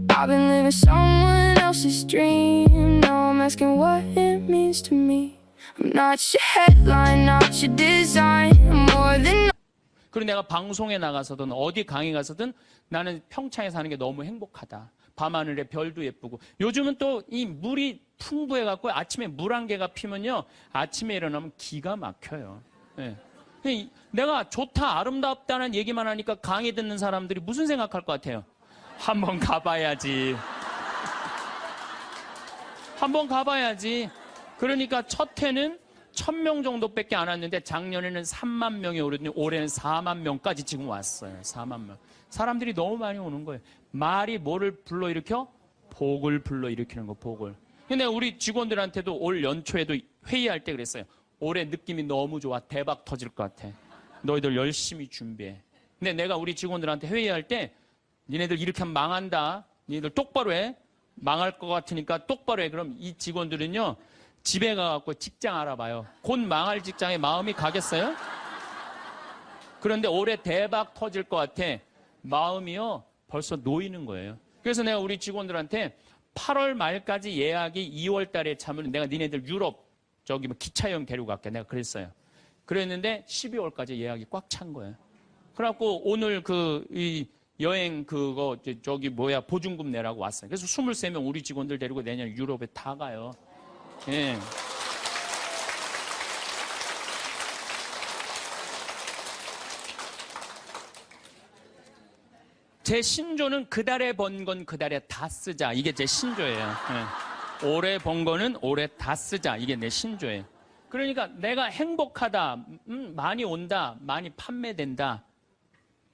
I've been living someone else's dream. Now I'm asking what it means to me. I'm not your headline, not your design. I'm more than. 그리고 내가 방송에 나가서든 어디 강의 가서든 나는 평창에 사는 게 너무 행복하다. 밤하늘에 별도 예쁘고. 요즘은 또 이 물이 풍부해갖고 아침에 물 한 개가 피면요. 아침에 일어나면 기가 막혀요. 네. 내가 좋다, 아름답다는 얘기만 하니까 강의 듣는 사람들이 무슨 생각할 것 같아요? 한번 가봐야지. 한번 가봐야지. 그러니까 첫 해는 1000명 정도밖에 안 왔는데 작년에는 3만 명이 오르더니 올해는 4만 명까지 지금 왔어요. 4만 명. 사람들이 너무 많이 오는 거예요. 말이 뭐를 불러일으켜? 복을 불러일으키는 거, 복을. 근데 우리 직원들한테도 올 연초에도 회의할 때 그랬어요. 올해 느낌이 너무 좋아. 대박 터질 것 같아. 너희들 열심히 준비해. 근데 내가 우리 직원들한테 회의할 때 니네들 이렇게 하면 망한다. 니네들 똑바로 해. 망할 것 같으니까 똑바로 해. 그럼 이 직원들은요. 집에 가갖고 직장 알아봐요. 곧 망할 직장에 마음이 가겠어요? 그런데 올해 대박 터질 것 같아. 마음이요. 벌써 놓이는 거예요. 그래서 내가 우리 직원들한테 8월 말까지 예약이 2월 달에 차면 내가 니네들 유럽 기차 여행 데려갈게. 내가 그랬어요. 그랬는데 12월까지 예약이 꽉 찬 거예요. 그래갖고 오늘 이 여행 보증금 내라고 왔어요. 그래서 23명 우리 직원들 데리고 내년 유럽에 다 가요. 예. 제 신조는 그달에 번 건 그달에 다 쓰자. 이게 제 신조예요. 예. 올해 번 거는 올해 다 쓰자. 이게 내 신조예요. 그러니까 내가 행복하다, 많이 온다, 많이 판매된다.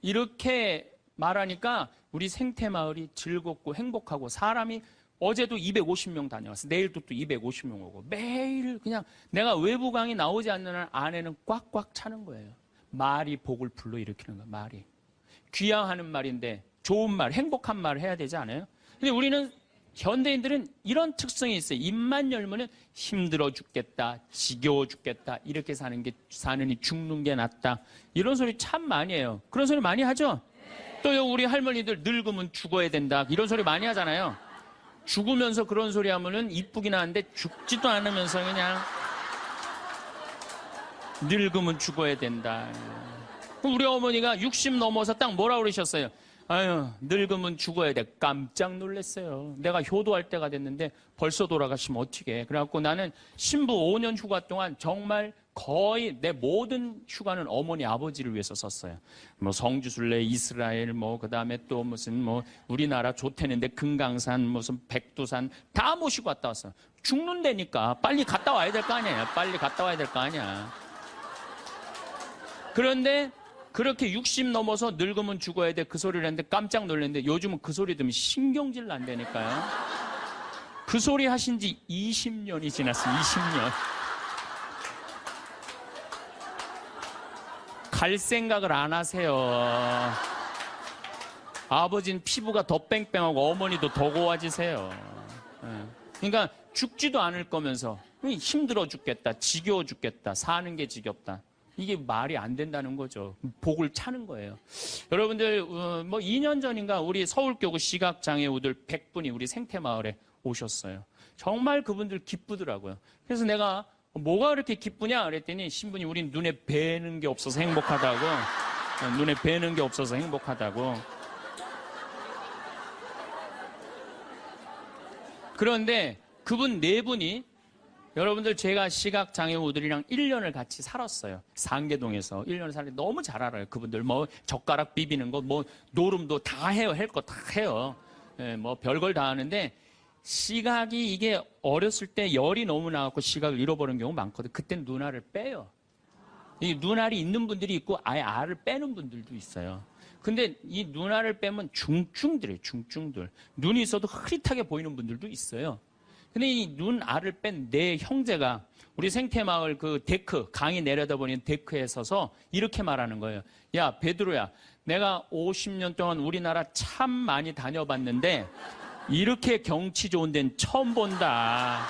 이렇게 말하니까 우리 생태마을이 즐겁고 행복하고 사람이 어제도 250명 다녀왔어. 내일도 또 250명 오고 매일 그냥 내가 외부 강의 나오지 않는 한 안에는 꽉꽉 차는 거예요. 말이 복을 불러일으키는 거야. 말이. 귀향하는 말인데 좋은 말, 행복한 말을 해야 되지 않아요? 근데 우리는 현대인들은 이런 특성이 있어요. 입만 열면은 힘들어 죽겠다, 지겨워 죽겠다, 이렇게 사느니 죽는 게 낫다. 이런 소리 참 많이 해요. 그런 소리 많이 하죠? 또 우리 할머니들 늙으면 죽어야 된다. 이런 소리 많이 하잖아요. 죽으면서 그런 소리 하면은 이쁘긴 하는데 죽지도 않으면서 그냥 늙으면 죽어야 된다. 우리 어머니가 60 넘어서 딱 뭐라 그러셨어요? 아유, 늙으면 죽어야 돼. 깜짝 놀랐어요. 내가 효도할 때가 됐는데 벌써 돌아가시면 어떡해. 그래갖고 나는 신부 5년 휴가 동안 정말 거의 내 모든 휴가는 어머니 아버지를 위해서 썼어요. 뭐 성주순례, 이스라엘, 그 다음에 또 무슨 우리나라 좋대는데 금강산, 무슨 백두산 다 모시고 갔다 왔어요. 죽는다니까 빨리 갔다 와야 될 거 아니에요. 빨리 갔다 와야 될 거 아니야. 그런데 그렇게 60 넘어서 늙으면 죽어야 돼. 그 소리를 했는데 깜짝 놀랐는데 요즘은 그 소리 들으면 신경질 난다니까요. 그 소리 하신 지 20년이 지났어요. 20년. 갈 생각을 안 하세요. 아버지는 피부가 더 뺑뺑하고 어머니도 더 고와지세요. 그러니까 죽지도 않을 거면서 힘들어 죽겠다, 지겨워 죽겠다, 사는 게 지겹다. 이게 말이 안 된다는 거죠. 복을 차는 거예요. 여러분들 뭐 2년 전인가 우리 서울교구 시각장애우들 100분이 우리 생태마을에 오셨어요. 정말 그분들 기쁘더라고요. 그래서 내가 뭐가 그렇게 기쁘냐 그랬더니 신부님 우린 눈에 뵈는 게 없어서 행복하다고. 눈에 뵈는 게 없어서 행복하다고. 그런데 그분 네 분이 여러분들 제가 시각장애우들이랑 1년을 같이 살았어요. 상계동에서 1년을 살았는데 너무 잘 알아요. 그분들 뭐 젓가락 비비는 거 뭐 노름도 다 해요. 할 거 다 해요. 예, 뭐 별걸 다 하는데 시각이 이게 어렸을 때 열이 너무 나갖고 시각을 잃어버리는 경우 많거든. 그땐 눈알을 빼요. 이 눈알이 있는 분들이 있고 아예 알을 빼는 분들도 있어요. 근데 이 눈알을 빼면 중증들이에요. 중증들. 눈이 있어도 흐릿하게 보이는 분들도 있어요. 근데 이 눈알을 뺀 내 형제가 우리 생태마을 그 데크, 강이 내려다보는 데크에 서서 이렇게 말하는 거예요. 야, 베드로야, 내가 50년 동안 우리나라 참 많이 다녀봤는데 이렇게 경치 좋은 데는 처음 본다.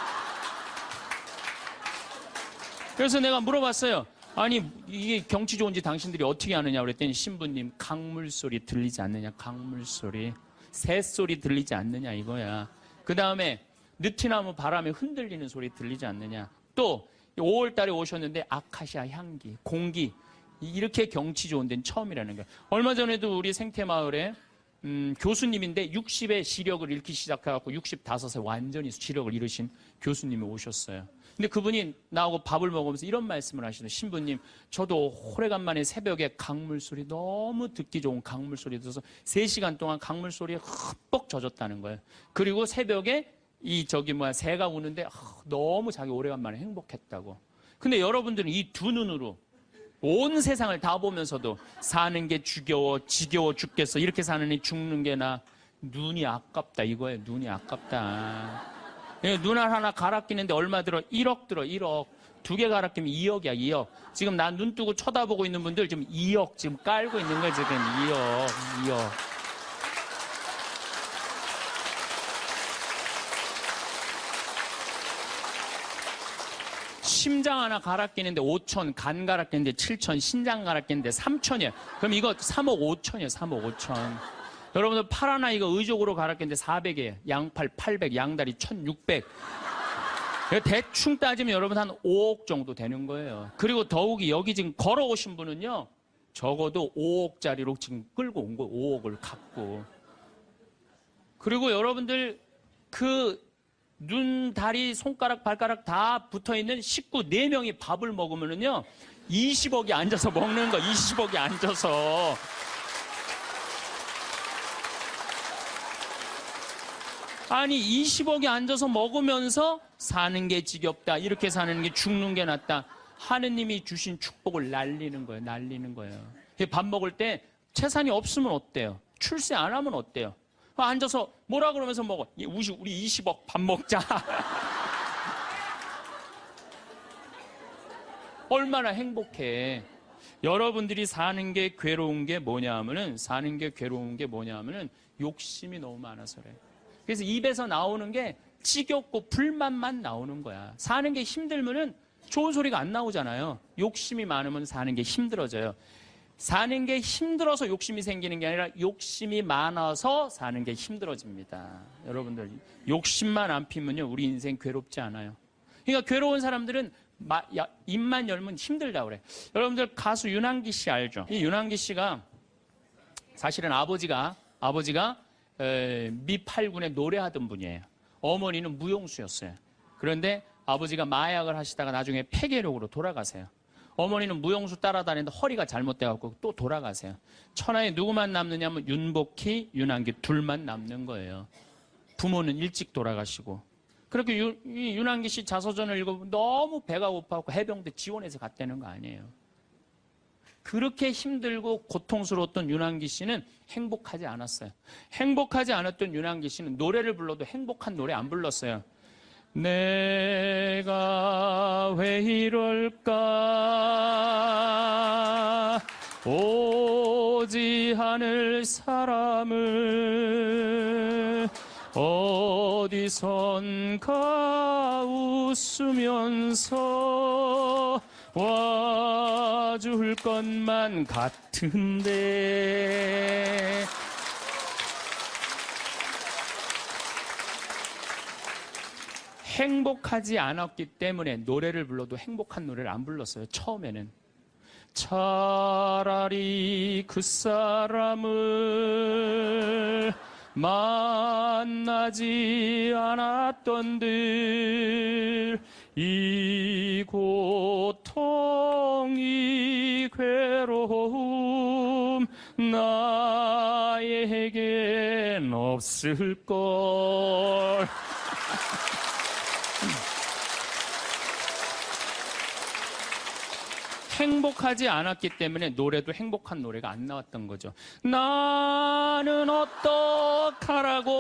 그래서 내가 물어봤어요. 아니, 이게 경치 좋은지 당신들이 어떻게 아느냐 그랬더니 신부님, 강물 소리 들리지 않느냐, 강물 소리. 새소리 들리지 않느냐 이거야. 그 다음에 느티나무 바람에 흔들리는 소리 들리지 않느냐. 또 5월 달에 오셨는데 아카시아 향기, 공기 이렇게 경치 좋은 데는 처음이라는 거예요. 얼마 전에도 우리 생태마을에 교수님인데 60에 시력을 잃기 시작해갖고 65세 완전히 시력을 잃으신 교수님이 오셨어요. 근데 그분이 나하고 밥을 먹으면서 이런 말씀을 하시더라고요. 신부님, 저도 오래간만에 새벽에 강물 소리 너무 듣기 좋은 강물 소리 들어서 3시간 동안 강물 소리에 흠뻑 젖었다는 거예요. 그리고 새벽에 새가 우는데 너무 자기 오래간만에 행복했다고. 근데 여러분들은 이 두 눈으로 온 세상을 다 보면서도 사는 게 지겨워 죽겠어. 이렇게 사느니 죽는 게 나. 눈이 아깝다 이거예요. 눈이 아깝다. 눈알 하나 갈아 끼는데 얼마 들어? 1억 들어. 1억. 2개 갈아 끼면 2억이야. 2억. 지금 난 눈 뜨고 쳐다보고 있는 분들 지금 2억 지금 깔고 있는 거예요. 지금 2억. 심장 하나 갈아 끼는데 5천, 간 갈아 끼는데 7천, 신장 갈아 끼는데 3천이에요. 그럼 이거 3억 5천이에요. 3억 5천. 여러분들 팔 하나 이거 의족으로 갈아 끼는데 400이에요. 양팔 800, 양다리 1600. 대충 따지면 여러분 한 5억 정도 되는 거예요. 그리고 더욱이 여기 지금 걸어오신 분은요, 적어도 5억짜리로 지금 끌고 온 거예요. 5억을 갖고. 그리고 여러분들 눈, 다리, 손가락, 발가락 다 붙어있는 식구 4명이 밥을 먹으면은요, 20억이 앉아서 먹는 거, 20억이 앉아서. 아니, 20억이 앉아서 먹으면서 사는 게 지겹다, 이렇게 사는 게 죽는 게 낫다. 하느님이 주신 축복을 날리는 거예요, 날리는 거예요. 밥 먹을 때 재산이 없으면 어때요? 출세 안 하면 어때요? 앉아서 뭐라 그러면서 먹어. 우리 20억 밥 먹자. 얼마나 행복해. 여러분들이 사는 게 괴로운 게 뭐냐 하면은, 욕심이 너무 많아서 그래. 그래서 입에서 나오는 게 지겹고 불만만 나오는 거야. 사는 게 힘들면은 좋은 소리가 안 나오잖아요. 욕심이 많으면 사는 게 힘들어져요. 사는 게 힘들어서 욕심이 생기는 게 아니라 욕심이 많아서 사는 게 힘들어집니다. 여러분들 욕심만 안 피면요 우리 인생 괴롭지 않아요. 그러니까 괴로운 사람들은 입만 열면 힘들다 그래. 여러분들 가수 윤한기 씨 알죠? 이 윤한기 씨가 사실은 아버지가 미 8군에 노래하던 분이에요. 어머니는 무용수였어요. 그런데 아버지가 마약을 하시다가 나중에 폐결핵으로 돌아가세요. 어머니는 무용수 따라다니는데 허리가 잘못돼갖고 또 돌아가세요. 천하에 누구만 남느냐면 윤복희, 윤한기 둘만 남는 거예요. 부모는 일찍 돌아가시고. 그렇게 윤한기 씨 자서전을 읽어보면 너무 배가 고파갖고 해병대 지원해서 갔다는 거 아니에요. 그렇게 힘들고 고통스러웠던 윤한기 씨는 행복하지 않았어요. 행복하지 않았던 윤한기 씨는 노래를 불러도 행복한 노래 안 불렀어요. 내가 왜 이럴까 오지 않을 사람을 어디선가 웃으면서 와줄 것만 같은데 행복하지 않았기 때문에 노래를 불러도 행복한 노래를 안 불렀어요. 처음에는. 차라리 그 사람을 만나지 않았던들 이 고통 이 괴로움 나에겐 없을걸. 행복하지 않았기 때문에 노래도 행복한 노래가 안 나왔던 거죠. 나는 어떡하라고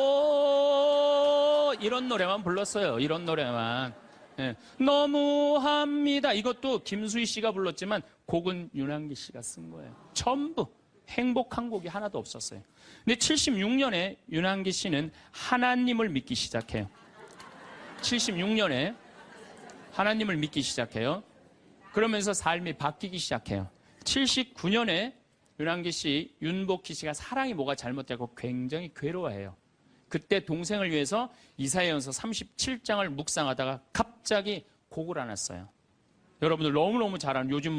이런 노래만 불렀어요. 이런 노래만. 예. 너무합니다. 이것도 김수희 씨가 불렀지만 곡은 윤한기 씨가 쓴 거예요. 전부 행복한 곡이 하나도 없었어요. 근데 76년에 윤한기 씨는 하나님을 믿기 시작해요. 76년에 하나님을 믿기 시작해요. 그러면서 삶이 바뀌기 시작해요. 79년에 윤한기 씨, 윤복희 씨가 사랑이 뭐가 잘못되고 굉장히 괴로워해요. 그때 동생을 위해서 이사야전서 37장을 묵상하다가 갑자기 곡을 하나 써요. 여러분들 너무너무 잘 아는 요즘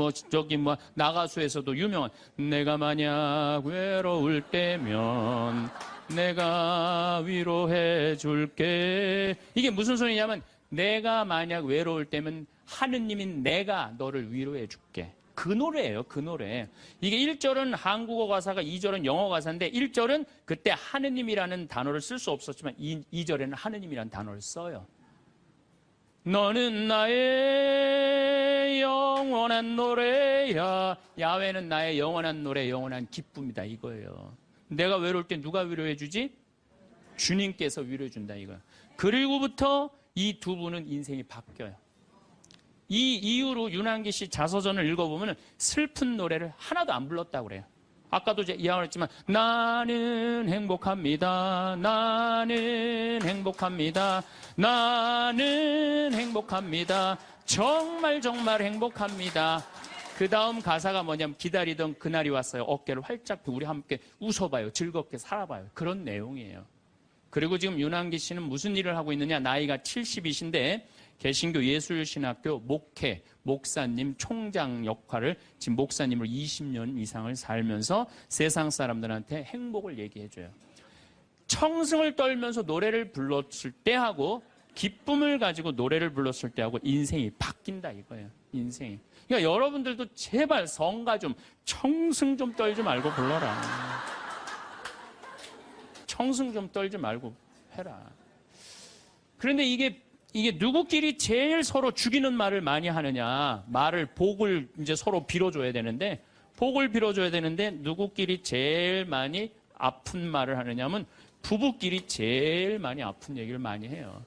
나가수에서도 유명한 내가 만약 외로울 때면 내가 위로해 줄게. 이게 무슨 소리냐면 내가 만약 외로울 때면 하느님인 내가 너를 위로해 줄게. 그 노래예요. 그 노래. 이게 1절은 한국어 가사가 2절은 영어 가사인데 1절은 그때 하느님이라는 단어를 쓸 수 없었지만 2절에는 하느님이라는 단어를 써요. 너는 나의 영원한 노래야. 야훼는 나의 영원한 노래, 영원한 기쁨이다 이거예요. 내가 외로울 때 누가 위로해 주지? 주님께서 위로해 준다 이거예요. 그리고부터 이 두 분은 인생이 바뀌어요. 이 이후로 윤한기 씨 자서전을 읽어보면 슬픈 노래를 하나도 안 불렀다고 그래요. 아까도 이야기했지만 나는 행복합니다. 나는 행복합니다. 나는 행복합니다. 정말 정말 행복합니다. 그 다음 가사가 뭐냐면 기다리던 그날이 왔어요. 어깨를 활짝 펴고 우리 함께 웃어봐요. 즐겁게 살아봐요. 그런 내용이에요. 그리고 지금 윤한기 씨는 무슨 일을 하고 있느냐. 나이가 70이신데 개신교 예술신학교 목회, 목사님, 총장 역할을 지금 목사님으로 20년 이상을 살면서 세상 사람들한테 행복을 얘기해줘요. 청승을 떨면서 노래를 불렀을 때하고 기쁨을 가지고 노래를 불렀을 때하고 인생이 바뀐다 이거예요. 인생이. 그러니까 여러분들도 제발 성가 좀 청승 좀 떨지 말고 불러라. 청승 좀 떨지 말고 해라. 그런데 이게 누구끼리 제일 서로 죽이는 말을 많이 하느냐. 복을 이제 서로 빌어줘야 되는데, 복을 빌어줘야 되는데, 누구끼리 제일 많이 아픈 말을 하느냐면, 부부끼리 제일 많이 아픈 얘기를 많이 해요.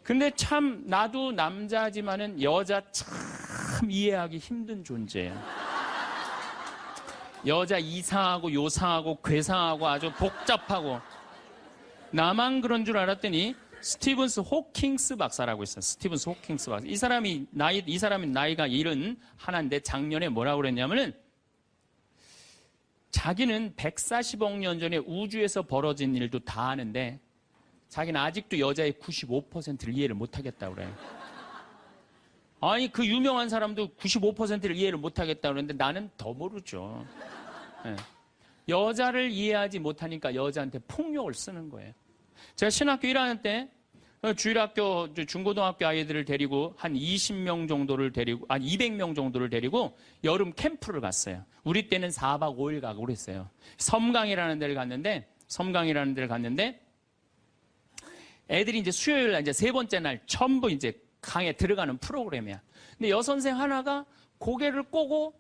근데 참, 나도 남자지만은 여자 참 이해하기 힘든 존재예요. 여자 이상하고 요상하고 괴상하고 아주 복잡하고. 나만 그런 줄 알았더니, 스티븐스 호킹스 박사라고 있어요. 스티븐스 호킹스 박사. 이 사람이 나이가 71인데 작년에 뭐라고 그랬냐면은 자기는 140억 년 전에 우주에서 벌어진 일도 다 아는데 자기는 아직도 여자의 95%를 이해를 못 하겠다고 그래요. 아니 그 유명한 사람도 95%를 이해를 못 하겠다고 그러는데 나는 더 모르죠. 네. 여자를 이해하지 못하니까 여자한테 폭력을 쓰는 거예요. 제가 신학교 1학년 때 주일학교 중고등학교 아이들을 데리고 한 20명 정도를 데리고 200명 정도를 데리고 여름 캠프를 갔어요. 우리 때는 4박 5일 가고 그랬어요. 섬강이라는 데를 갔는데 애들이 이제 수요일 날 이제 세 번째 날 전부 이제 강에 들어가는 프로그램이야. 근데 여선생 하나가 고개를 꼬고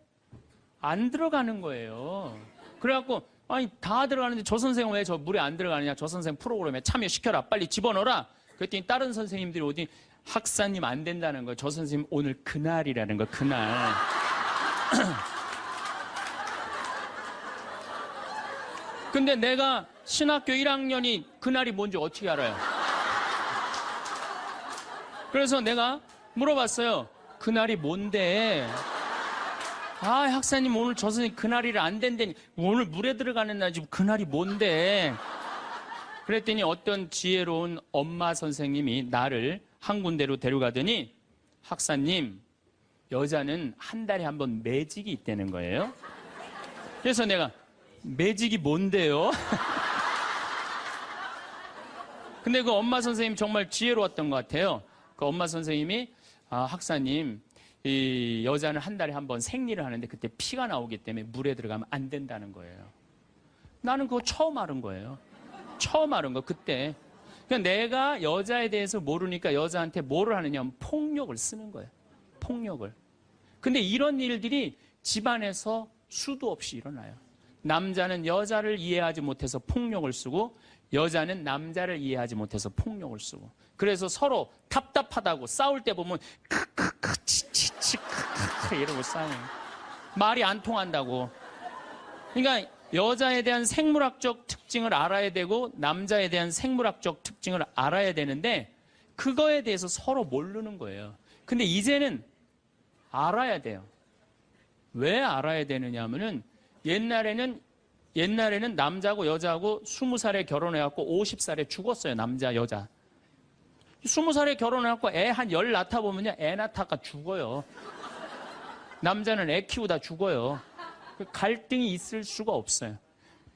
안 들어가는 거예요. 그래갖고 아니 다 들어가는데 저 선생은 왜 저 물에 안 들어가느냐, 저 선생 프로그램에 참여시켜라, 빨리 집어넣어라. 그랬더니 다른 선생님들이 어디 학사님 안 된다는 거예요. 저 선생님 오늘 그날이라는 거, 그날. 근데 내가 신학교 1학년이 그날이 뭔지 어떻게 알아요? 그래서 내가 물어봤어요. 그날이 뭔데? 아, 학사님 오늘 저 선생님 그날이라 안 된다니. 오늘 물에 들어가는 날 지금 그날이 뭔데? 그랬더니 어떤 지혜로운 엄마 선생님이 나를 한 군데로 데려가더니, 학사님, 여자는 한 달에 한 번 매직이 있다는 거예요. 그래서 내가 매직이 뭔데요? 근데 그 엄마 선생님 정말 지혜로웠던 것 같아요. 그 엄마 선생님이 학사님, 이 여자는 한 달에 한 번 생리를 하는데 그때 피가 나오기 때문에 물에 들어가면 안 된다는 거예요. 나는 그거 처음 알은 거예요. 처음 알은 거 그때. 그러니까 내가 여자에 대해서 모르니까 여자한테 뭐를 하느냐 하면 폭력을 쓰는 거예요. 폭력을. 근데 이런 일들이 집안에서 수도 없이 일어나요. 남자는 여자를 이해하지 못해서 폭력을 쓰고 여자는 남자를 이해하지 못해서 폭력을 쓰고, 그래서 서로 답답하다고 싸울 때 보면 크크크 치치치 크크크 이러고 싸워요. 말이 안 통한다고. 그러니까 여자에 대한 생물학적 특징을 알아야 되고 남자에 대한 생물학적 특징을 알아야 되는데 그거에 대해서 서로 모르는 거예요. 근데 이제는 알아야 돼요. 왜 알아야 되느냐 하면은 옛날에는 남자하고 여자하고 20살에 결혼해갖고 50살에 죽었어요. 남자, 여자. 20살에 결혼해갖고 애 한 10 낳다 보면요, 애 낳다가 죽어요. 남자는 애 키우다 죽어요. 갈등이 있을 수가 없어요.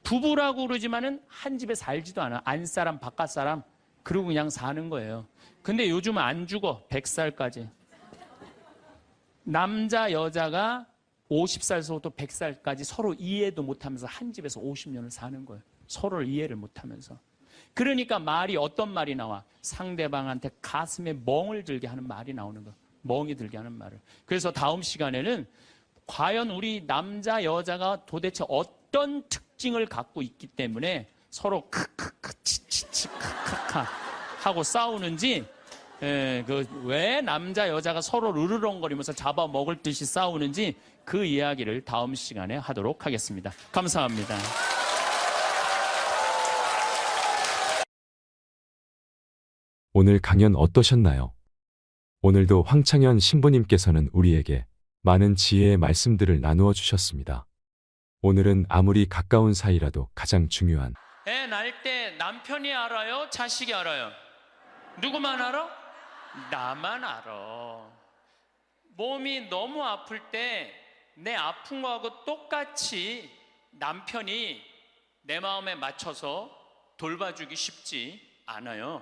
부부라고 그러지만은 한 집에 살지도 않아. 안사람, 바깥사람, 그러고 그냥 사는 거예요. 근데 요즘은 안 죽어. 100살까지. 남자, 여자가 50살서부터 100살까지 서로 이해도 못하면서 한 집에서 50년을 사는 거예요. 서로를 이해를 못하면서. 그러니까 말이 어떤 말이 나와? 상대방한테 가슴에 멍을 들게 하는 말이 나오는 거예요. 멍이 들게 하는 말을. 그래서 다음 시간에는 과연 우리 남자, 여자가 도대체 어떤 특징을 갖고 있기 때문에 서로 크크크 치치치 크크크 하고 싸우는지, 왜 남자, 여자가 서로 으르렁거리면서 잡아먹을 듯이 싸우는지 그 이야기를 다음 시간에 하도록 하겠습니다. 감사합니다. 오늘 강연 어떠셨나요? 오늘도 황창현 신부님께서는 우리에게 많은 지혜의 말씀들을 나누어 주셨습니다. 오늘은 아무리 가까운 사이라도 가장 중요한 애 낳을 때 남편이 알아요? 자식이 알아요? 누구만 알아? 나만 알아. 몸이 너무 아플 때 내 아픈 거하고 똑같이 남편이 내 마음에 맞춰서 돌봐주기 쉽지 않아요.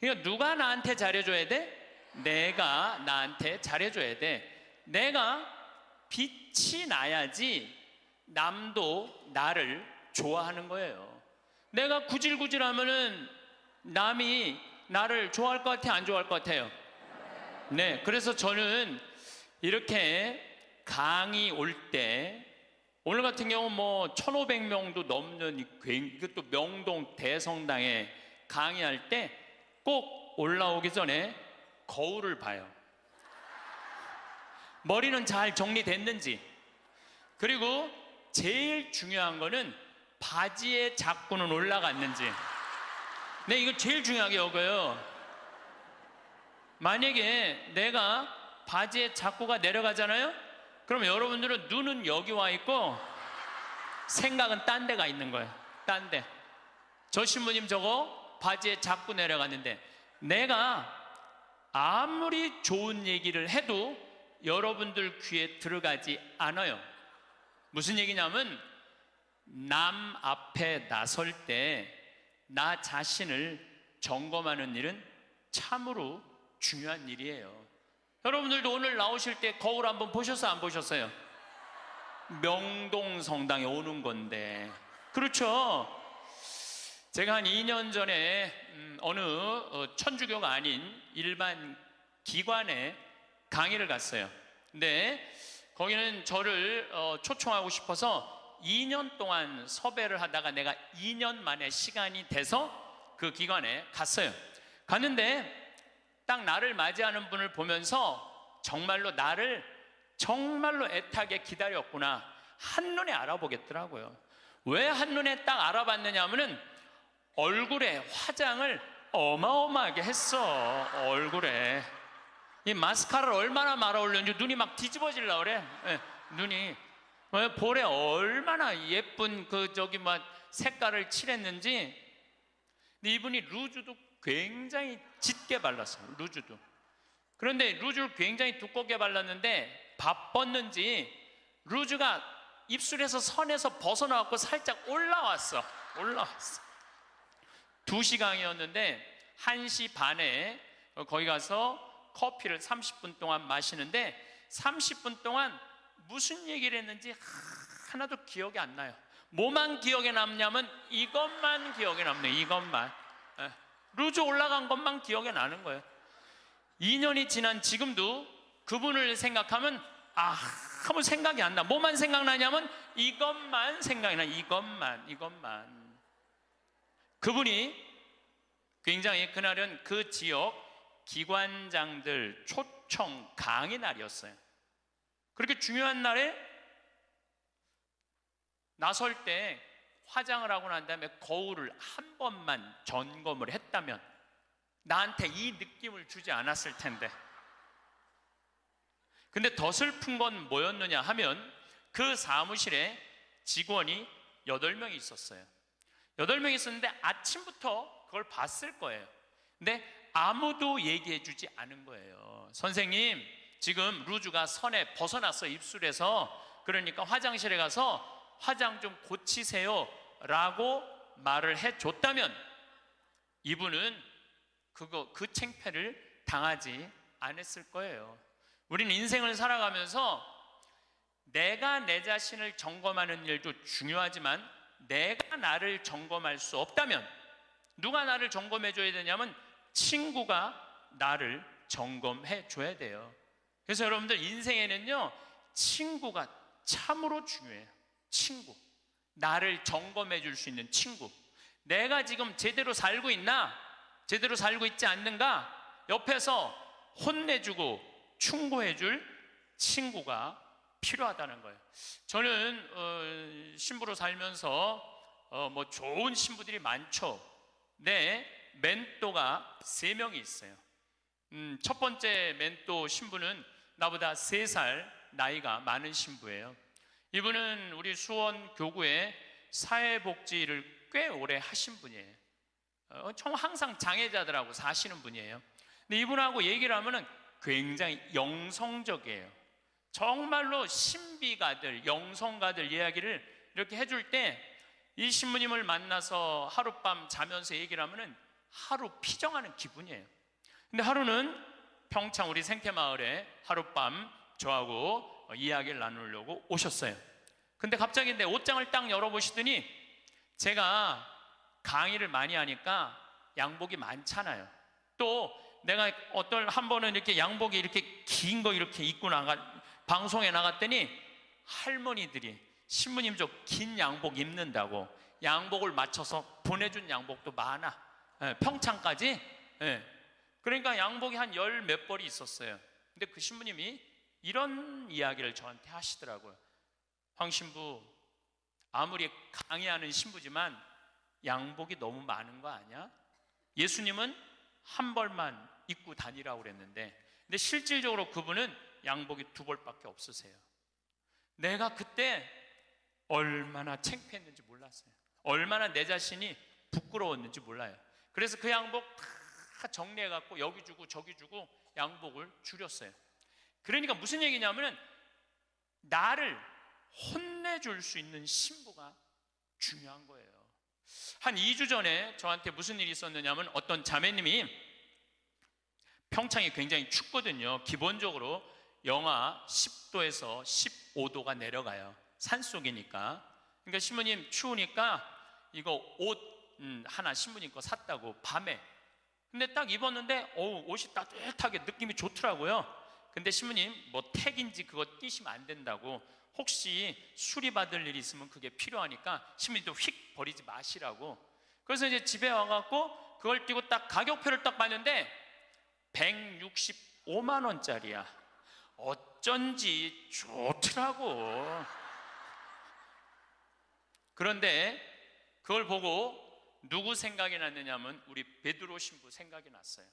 그러니까 누가 나한테 잘해줘야 돼? 내가 나한테 잘해줘야 돼. 내가 빛이 나야지 남도 나를 좋아하는 거예요. 내가 구질구질하면은 남이 나를 좋아할 것 같아요? 안 좋아할 것 같아요? 네, 그래서 저는 이렇게 강의 올 때, 오늘 같은 경우 뭐 1,500명도 넘는 이것도 명동 대성당에 강의할 때 꼭 올라오기 전에 거울을 봐요. 머리는 잘 정리됐는지. 그리고 제일 중요한 거는 바지의 자꾸는 올라갔는지. 네, 이거 제일 중요하게 여겨요. 만약에 내가 바지의 자꾸가 내려가잖아요? 그럼 여러분들은 눈은 여기 와 있고 생각은 딴 데가 있는 거예요. 딴 데. 저 신부님 저거 바지에 자꾸 내려갔는데, 내가 아무리 좋은 얘기를 해도 여러분들 귀에 들어가지 않아요. 무슨 얘기냐면 남 앞에 나설 때 나 자신을 점검하는 일은 참으로 중요한 일이에요. 여러분들도 오늘 나오실 때 거울 한번 보셨어요? 안 보셨어요? 명동 성당에 오는 건데, 그렇죠? 제가 한 2년 전에 어느 천주교가 아닌 일반 기관에 강의를 갔어요. 근데 거기는 저를 초청하고 싶어서 2년 동안 섭외를 하다가 내가 2년 만에 시간이 돼서 그 기관에 갔어요. 갔는데 딱 나를 맞이하는 분을 보면서 정말로 나를 정말로 애타게 기다렸구나, 한눈에 알아보겠더라고요. 왜 한눈에 딱 알아봤느냐 하면은 얼굴에 화장을 어마어마하게 했어. 얼굴에 이 마스카라를 얼마나 말아 올렸는지 눈이 막 뒤집어지려고 그래. 예, 눈이 볼에 얼마나 예쁜 그 저기 막 색깔을 칠했는지. 근데 이분이 루즈도 굉장히 짙게 발랐어요. 루즈도. 그런데 루즈를 굉장히 두껍게 발랐는데 바빴는지 루즈가 입술에서 선에서 벗어나갖고 살짝 올라왔어. 2시간이었는데 1시 반에 거기 가서 커피를 30분 동안 마시는데 30분 동안 무슨 얘기를 했는지 하나도 기억이 안 나요. 뭐만 기억에 남냐면 이것만 기억에 남네요. 이것만. 루즈 올라간 것만 기억에 나는 거예요. 2년이 지난 지금도 그분을 생각하면 아무 생각이 안 나. 뭐만 생각나냐면 이것만 생각이 나. 이것만. 그분이 굉장히 그날은 그 지역 기관장들 초청 강의 날이었어요. 그렇게 중요한 날에 나설 때 화장을 하고 난 다음에 거울을 한 번만 점검을 했다면 나한테 이 느낌을 주지 않았을 텐데. 근데 더 슬픈 건 뭐였느냐 하면 그 사무실에 직원이 8명이 있었어요. 8명이 있었는데 아침부터 그걸 봤을 거예요. 근데 아무도 얘기해 주지 않은 거예요. 선생님, 지금 루즈가 선에 벗어났어, 입술에서. 그러니까 화장실에 가서 화장 좀 고치세요 라고 말을 해줬다면 이분은 그 창피를 당하지 않았을 거예요. 우리는 인생을 살아가면서 내가 내 자신을 점검하는 일도 중요하지만 내가 나를 점검할 수 없다면 누가 나를 점검해 줘야 되냐면 친구가 나를 점검해 줘야 돼요. 그래서 여러분들 인생에는요, 친구가 참으로 중요해요. 친구, 나를 점검해 줄 수 있는 친구. 내가 지금 제대로 살고 있나? 제대로 살고 있지 않는가? 옆에서 혼내주고 충고해 줄 친구가 필요하다는 거예요. 저는 신부로 살면서 뭐 좋은 신부들이 많죠. 내 멘토가 3명이 있어요. 첫 번째 멘토 신부는 나보다 3살 나이가 많은 신부예요. 이분은 우리 수원 교구에 사회복지를 꽤 오래 하신 분이에요. 항상 장애자들하고 사시는 분이에요. 근데 이분하고 얘기를 하면은 굉장히 영성적이에요. 정말로 신비가들, 영성가들 이야기를 이렇게 해줄 때 이 신부님을 만나서 하룻밤 자면서 얘기를 하면은 하루 피정하는 기분이에요. 근데 하루는 평창 우리 생태마을에 하룻밤 저하고 이야기를 나누려고 오셨어요. 근데 갑자기 내 옷장을 딱 열어보시더니 제가 강의를 많이 하니까 양복이 많잖아요. 또 내가 한 번은 이렇게 양복이 이렇게 긴 거 이렇게 입고 방송에 나갔더니 할머니들이 신부님 저 긴 양복 입는다고 양복을 맞춰서 보내준 양복도 많아. 평창까지. 그러니까 양복이 한 10몇 벌이 있었어요. 근데 그 신부님이 이런 이야기를 저한테 하시더라고요. 황 신부, 아무리 강의하는 신부지만 양복이 너무 많은 거 아니야? 예수님은 한 벌만 입고 다니라고 그랬는데, 근데 실질적으로 그분은 양복이 2벌밖에 없으세요. 내가 그때 얼마나 창피했는지 몰랐어요. 얼마나 내 자신이 부끄러웠는지 몰라요. 그래서 그 양복 다 정리해갖고 여기 주고 저기 주고 양복을 줄였어요. 그러니까 무슨 얘기냐면은 나를 혼내줄 수 있는 신부가 중요한 거예요. 한 2주 전에 저한테 무슨 일이 있었느냐면 어떤 자매님이, 평창이 굉장히 춥거든요. 기본적으로 영하 10도에서 15도가 내려가요. 산속이니까. 그러니까 신부님 추우니까 이거 옷 하나 신부님 거 샀다고 밤에. 근데 딱 입었는데 옷이 따뜻하게 느낌이 좋더라고요. 근데 신부님 뭐 택인지 그거 띄시면 안 된다고, 혹시 수리받을 일이 있으면 그게 필요하니까 신부님도 휙 버리지 마시라고. 그래서 이제 집에 와갖고 그걸 띄고 딱 가격표를 딱 봤는데 165만 원짜리야. 어쩐지 좋더라고. 그런데 그걸 보고 누구 생각이 났느냐면 우리 베드로 신부 생각이 났어요.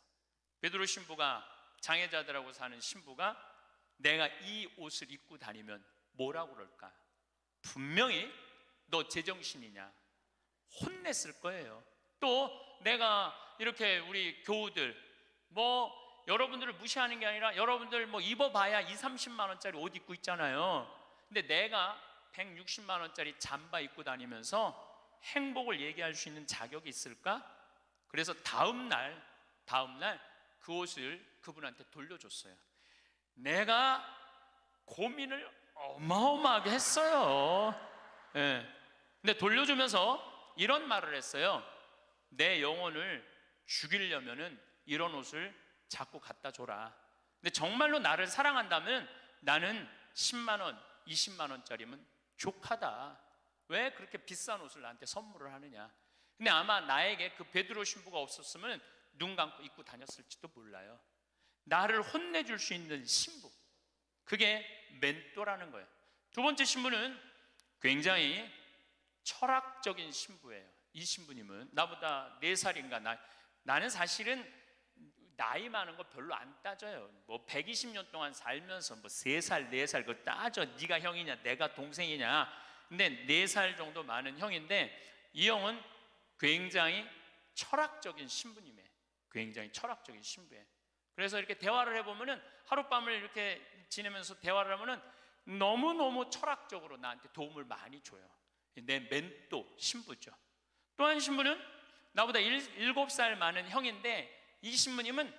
베드로 신부가, 장애자들하고 사는 신부가 내가 이 옷을 입고 다니면 뭐라고 그럴까? 분명히 너 제정신이냐 혼냈을 거예요. 또 내가 이렇게 우리 교우들 뭐 여러분들을 무시하는 게 아니라 여러분들 뭐 입어봐야 2, 30만 원짜리 옷 입고 있잖아요. 근데 내가 160만 원짜리 잠바 입고 다니면서 행복을 얘기할 수 있는 자격이 있을까? 그래서 다음날 그 옷을 그분한테 돌려줬어요. 내가 고민을 어마어마하게 했어요. 예. 근데 돌려주면서 이런 말을 했어요. 내 영혼을 죽이려면은 이런 옷을 자꾸 갖다 줘라. 근데 정말로 나를 사랑한다면 나는 10만 원, 20만 원짜리면 족하다. 왜 그렇게 비싼 옷을 나한테 선물을 하느냐. 근데 아마 나에게 그 베드로 신부가 없었으면 눈 감고 입고 다녔을지도 몰라요. 나를 혼내줄 수 있는 신부, 그게 멘토라는 거예요. 두 번째 신부는 굉장히 철학적인 신부예요. 이 신부님은 나보다 4살인가 나는 사실은 나이 많은 거 별로 안 따져요. 뭐 120년 동안 살면서 뭐 3살, 4살 그걸 따져. 네가 형이냐 내가 동생이냐. 근데 4살 정도 많은 형인데 이 형은 굉장히 철학적인 신부님이에요. 굉장히 철학적인 신부예요. 그래서 이렇게 대화를 해보면은 하룻밤을 이렇게 지내면서 대화를 하면은 너무너무 철학적으로 나한테 도움을 많이 줘요. 내 멘토 신부죠. 또 한 신부는 나보다 7살 많은 형인데 이 신부님은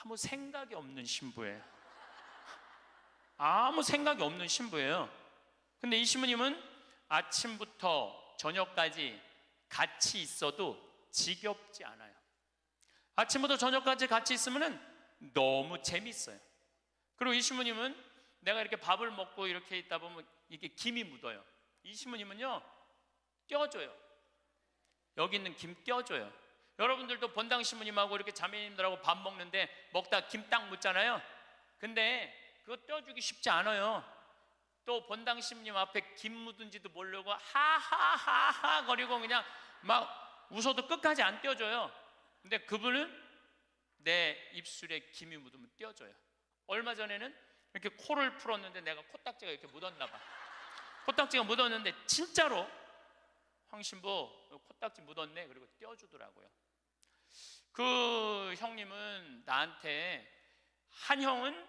아무 생각이 없는 신부예요. 아무 생각이 없는 신부예요. 근데 이 신부님은 아침부터 저녁까지 같이 있어도 지겹지 않아요. 아침부터 저녁까지 같이 있으면 너무 재밌어요. 그리고 이 신부님은 내가 이렇게 밥을 먹고 이렇게 있다 보면 이게 김이 묻어요. 이 신부님은요 떼어줘요. 여기 있는 김 떼어줘요. 여러분들도 본당 신부님하고 이렇게 자매님들하고 밥 먹는데 먹다 김 딱 묻잖아요. 근데 그거 떼어주기 쉽지 않아요. 또 본당 신부님 앞에 김 묻은지도 모르고 하하하하 거리고 그냥 막 웃어도 끝까지 안 떼어줘요. 근데 그분은 내 입술에 김이 묻으면 떼어줘요. 얼마 전에는 이렇게 코를 풀었는데 내가 코딱지가 이렇게 묻었나 봐. 코딱지가 묻었는데 진짜로 황 신부 코딱지 묻었네. 그리고 떼어주더라고요. 그 형님은 나한테 한 형은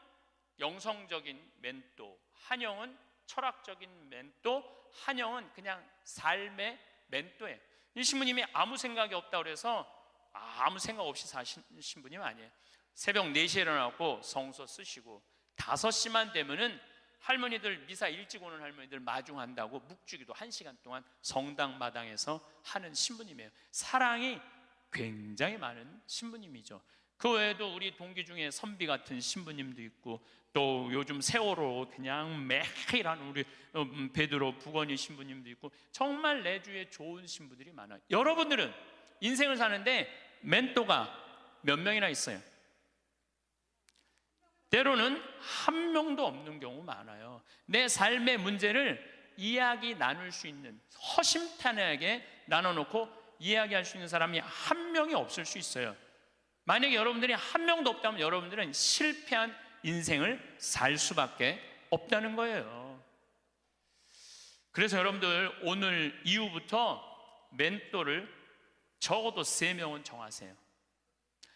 영성적인 멘토, 한 형은 철학적인 멘토, 한 형은 그냥 삶의 멘토예요. 이 신부님이 아무 생각이 없다고 그래서 아무 생각 없이 사신 신부님 아니에요. 새벽 4시에 일어나고 성서 쓰시고 5시만 되면은 할머니들 미사 일찍 오는 할머니들 마중한다고 묵주기도 1시간 동안 성당 마당에서 하는 신부님이에요. 사랑이 굉장히 많은 신부님이죠. 그 외에도 우리 동기 중에 선비 같은 신부님도 있고 또 요즘 세월호 그냥 매일 하는 우리 베드로 부건이 신부님도 있고 정말 내 주위에 좋은 신부들이 많아요. 여러분들은 인생을 사는데 멘토가 몇 명이나 있어요? 때로는 한 명도 없는 경우 많아요. 내 삶의 문제를 이야기 나눌 수 있는, 허심탄회하게 나눠놓고 이야기할 수 있는 사람이 한 명이 없을 수 있어요. 만약에 여러분들이 한 명도 없다면 여러분들은 실패한 인생을 살 수밖에 없다는 거예요. 그래서 여러분들 오늘 이후부터 멘토를 적어도 3명은 정하세요.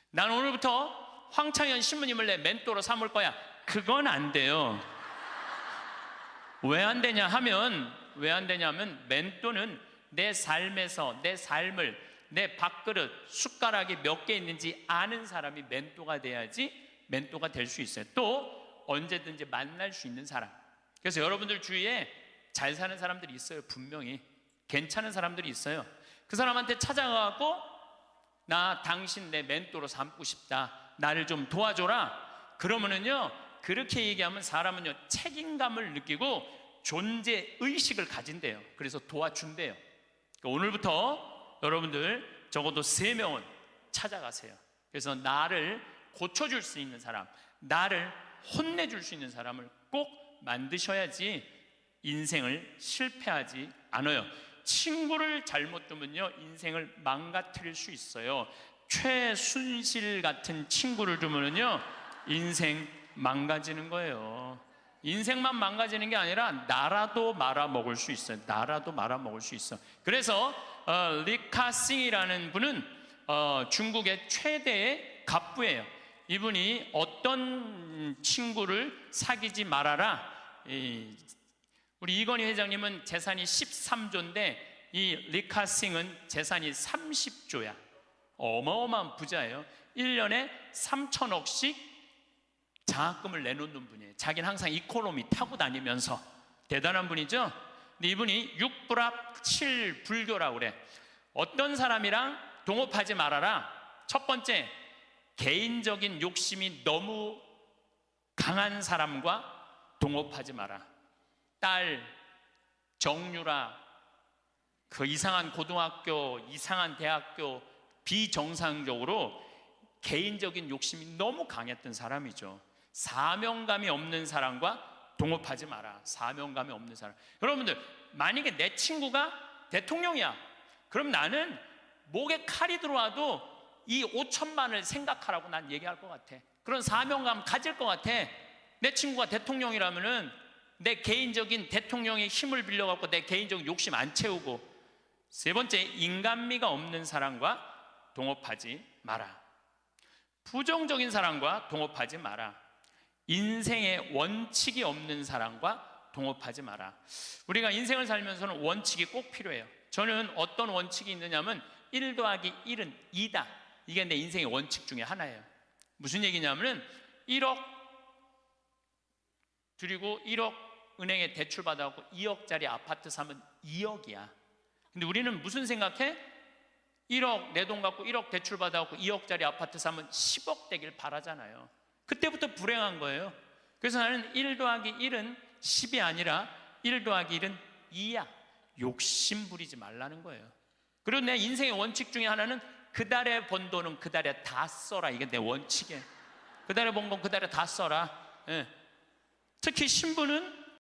난 오늘부터 황창현 신부님을 내 멘토로 삼을 거야. 그건 안 돼요. 왜 안 되냐면 멘토는 내 삶에서 내 삶을, 내 밥그릇, 숟가락이 몇 개 있는지 아는 사람이 멘토가 돼야지 멘토가 될 수 있어요. 또 언제든지 만날 수 있는 사람. 그래서 여러분들 주위에 잘 사는 사람들이 있어요. 분명히 괜찮은 사람들이 있어요. 그 사람한테 찾아가고 나 당신 내 멘토로 삼고 싶다, 나를 좀 도와줘라. 그러면은요, 그렇게 얘기하면 사람은요, 책임감을 느끼고 존재 의식을 가진대요. 그래서 도와준대요. 그러니까 오늘부터 여러분들 적어도 3명은 찾아가세요. 그래서 나를 고쳐줄 수 있는 사람, 나를 혼내줄 수 있는 사람을 꼭 만드셔야지 인생을 실패하지 않아요. 친구를 잘못 두면요, 인생을 망가뜨릴 수 있어요. 최순실 같은 친구를 두면요, 인생 망가지는 거예요. 인생만 망가지는 게 아니라 나라도 말아먹을 수 있어요. 나라도 말아먹을 수 있어. 그래서 리카싱이라는 분은 중국의 최대의 갑부예요. 이분이 어떤 친구를 사귀지 말아라. 우리 이건희 회장님은 재산이 13조인데 이 리카싱은 재산이 30조야. 어마어마한 부자예요. 1년에 3천억씩 장학금을 내놓는 분이에요. 자기는 항상 이코노미 타고 다니면서. 대단한 분이죠. 근데 이분이 6불합 7불교라고 그래. 어떤 사람이랑 동업하지 말아라. 첫 번째, 개인적인 욕심이 너무 강한 사람과 동업하지 마라. 딸, 정유라, 그 이상한 고등학교, 이상한 대학교, 비정상적으로 개인적인 욕심이 너무 강했던 사람이죠. 사명감이 없는 사람과 동업하지 마라. 사명감이 없는 사람. 여러분들, 만약에 내 친구가 대통령이야. 그럼 나는 목에 칼이 들어와도 이 5천만을 생각하라고 난 얘기할 것 같아. 그런 사명감 가질 것 같아. 내 친구가 대통령이라면은 내 개인적인 대통령의 힘을 빌려갖고 내 개인적인 욕심 안 채우고. 세 번째, 인간미가 없는 사람과 동업하지 마라. 부정적인 사람과 동업하지 마라. 인생에 원칙이 없는 사람과 동업하지 마라. 우리가 인생을 살면서는 원칙이 꼭 필요해요. 저는 어떤 원칙이 있느냐면 1 더하기 1은 2다. 이게 내 인생의 원칙 중에 하나예요. 무슨 얘기냐면은 1억 드리고 1억 은행에 대출 받아갖고 2억짜리 아파트 사면 2억이야. 근데 우리는 무슨 생각해? 1억 내 돈 갖고 1억 대출 받아갖고 2억짜리 아파트 사면 10억 되길 바라잖아요. 그때부터 불행한 거예요. 그래서 나는 1 더하기 1은 10이 아니라 1 더하기 1은 2야. 욕심 부리지 말라는 거예요. 그리고 내 인생의 원칙 중에 하나는 그 달에 번 돈은 그 달에 다 써라. 이게 내 원칙이에요. 그 달에 번 건 그 달에 다 써라. 예. 특히 신부는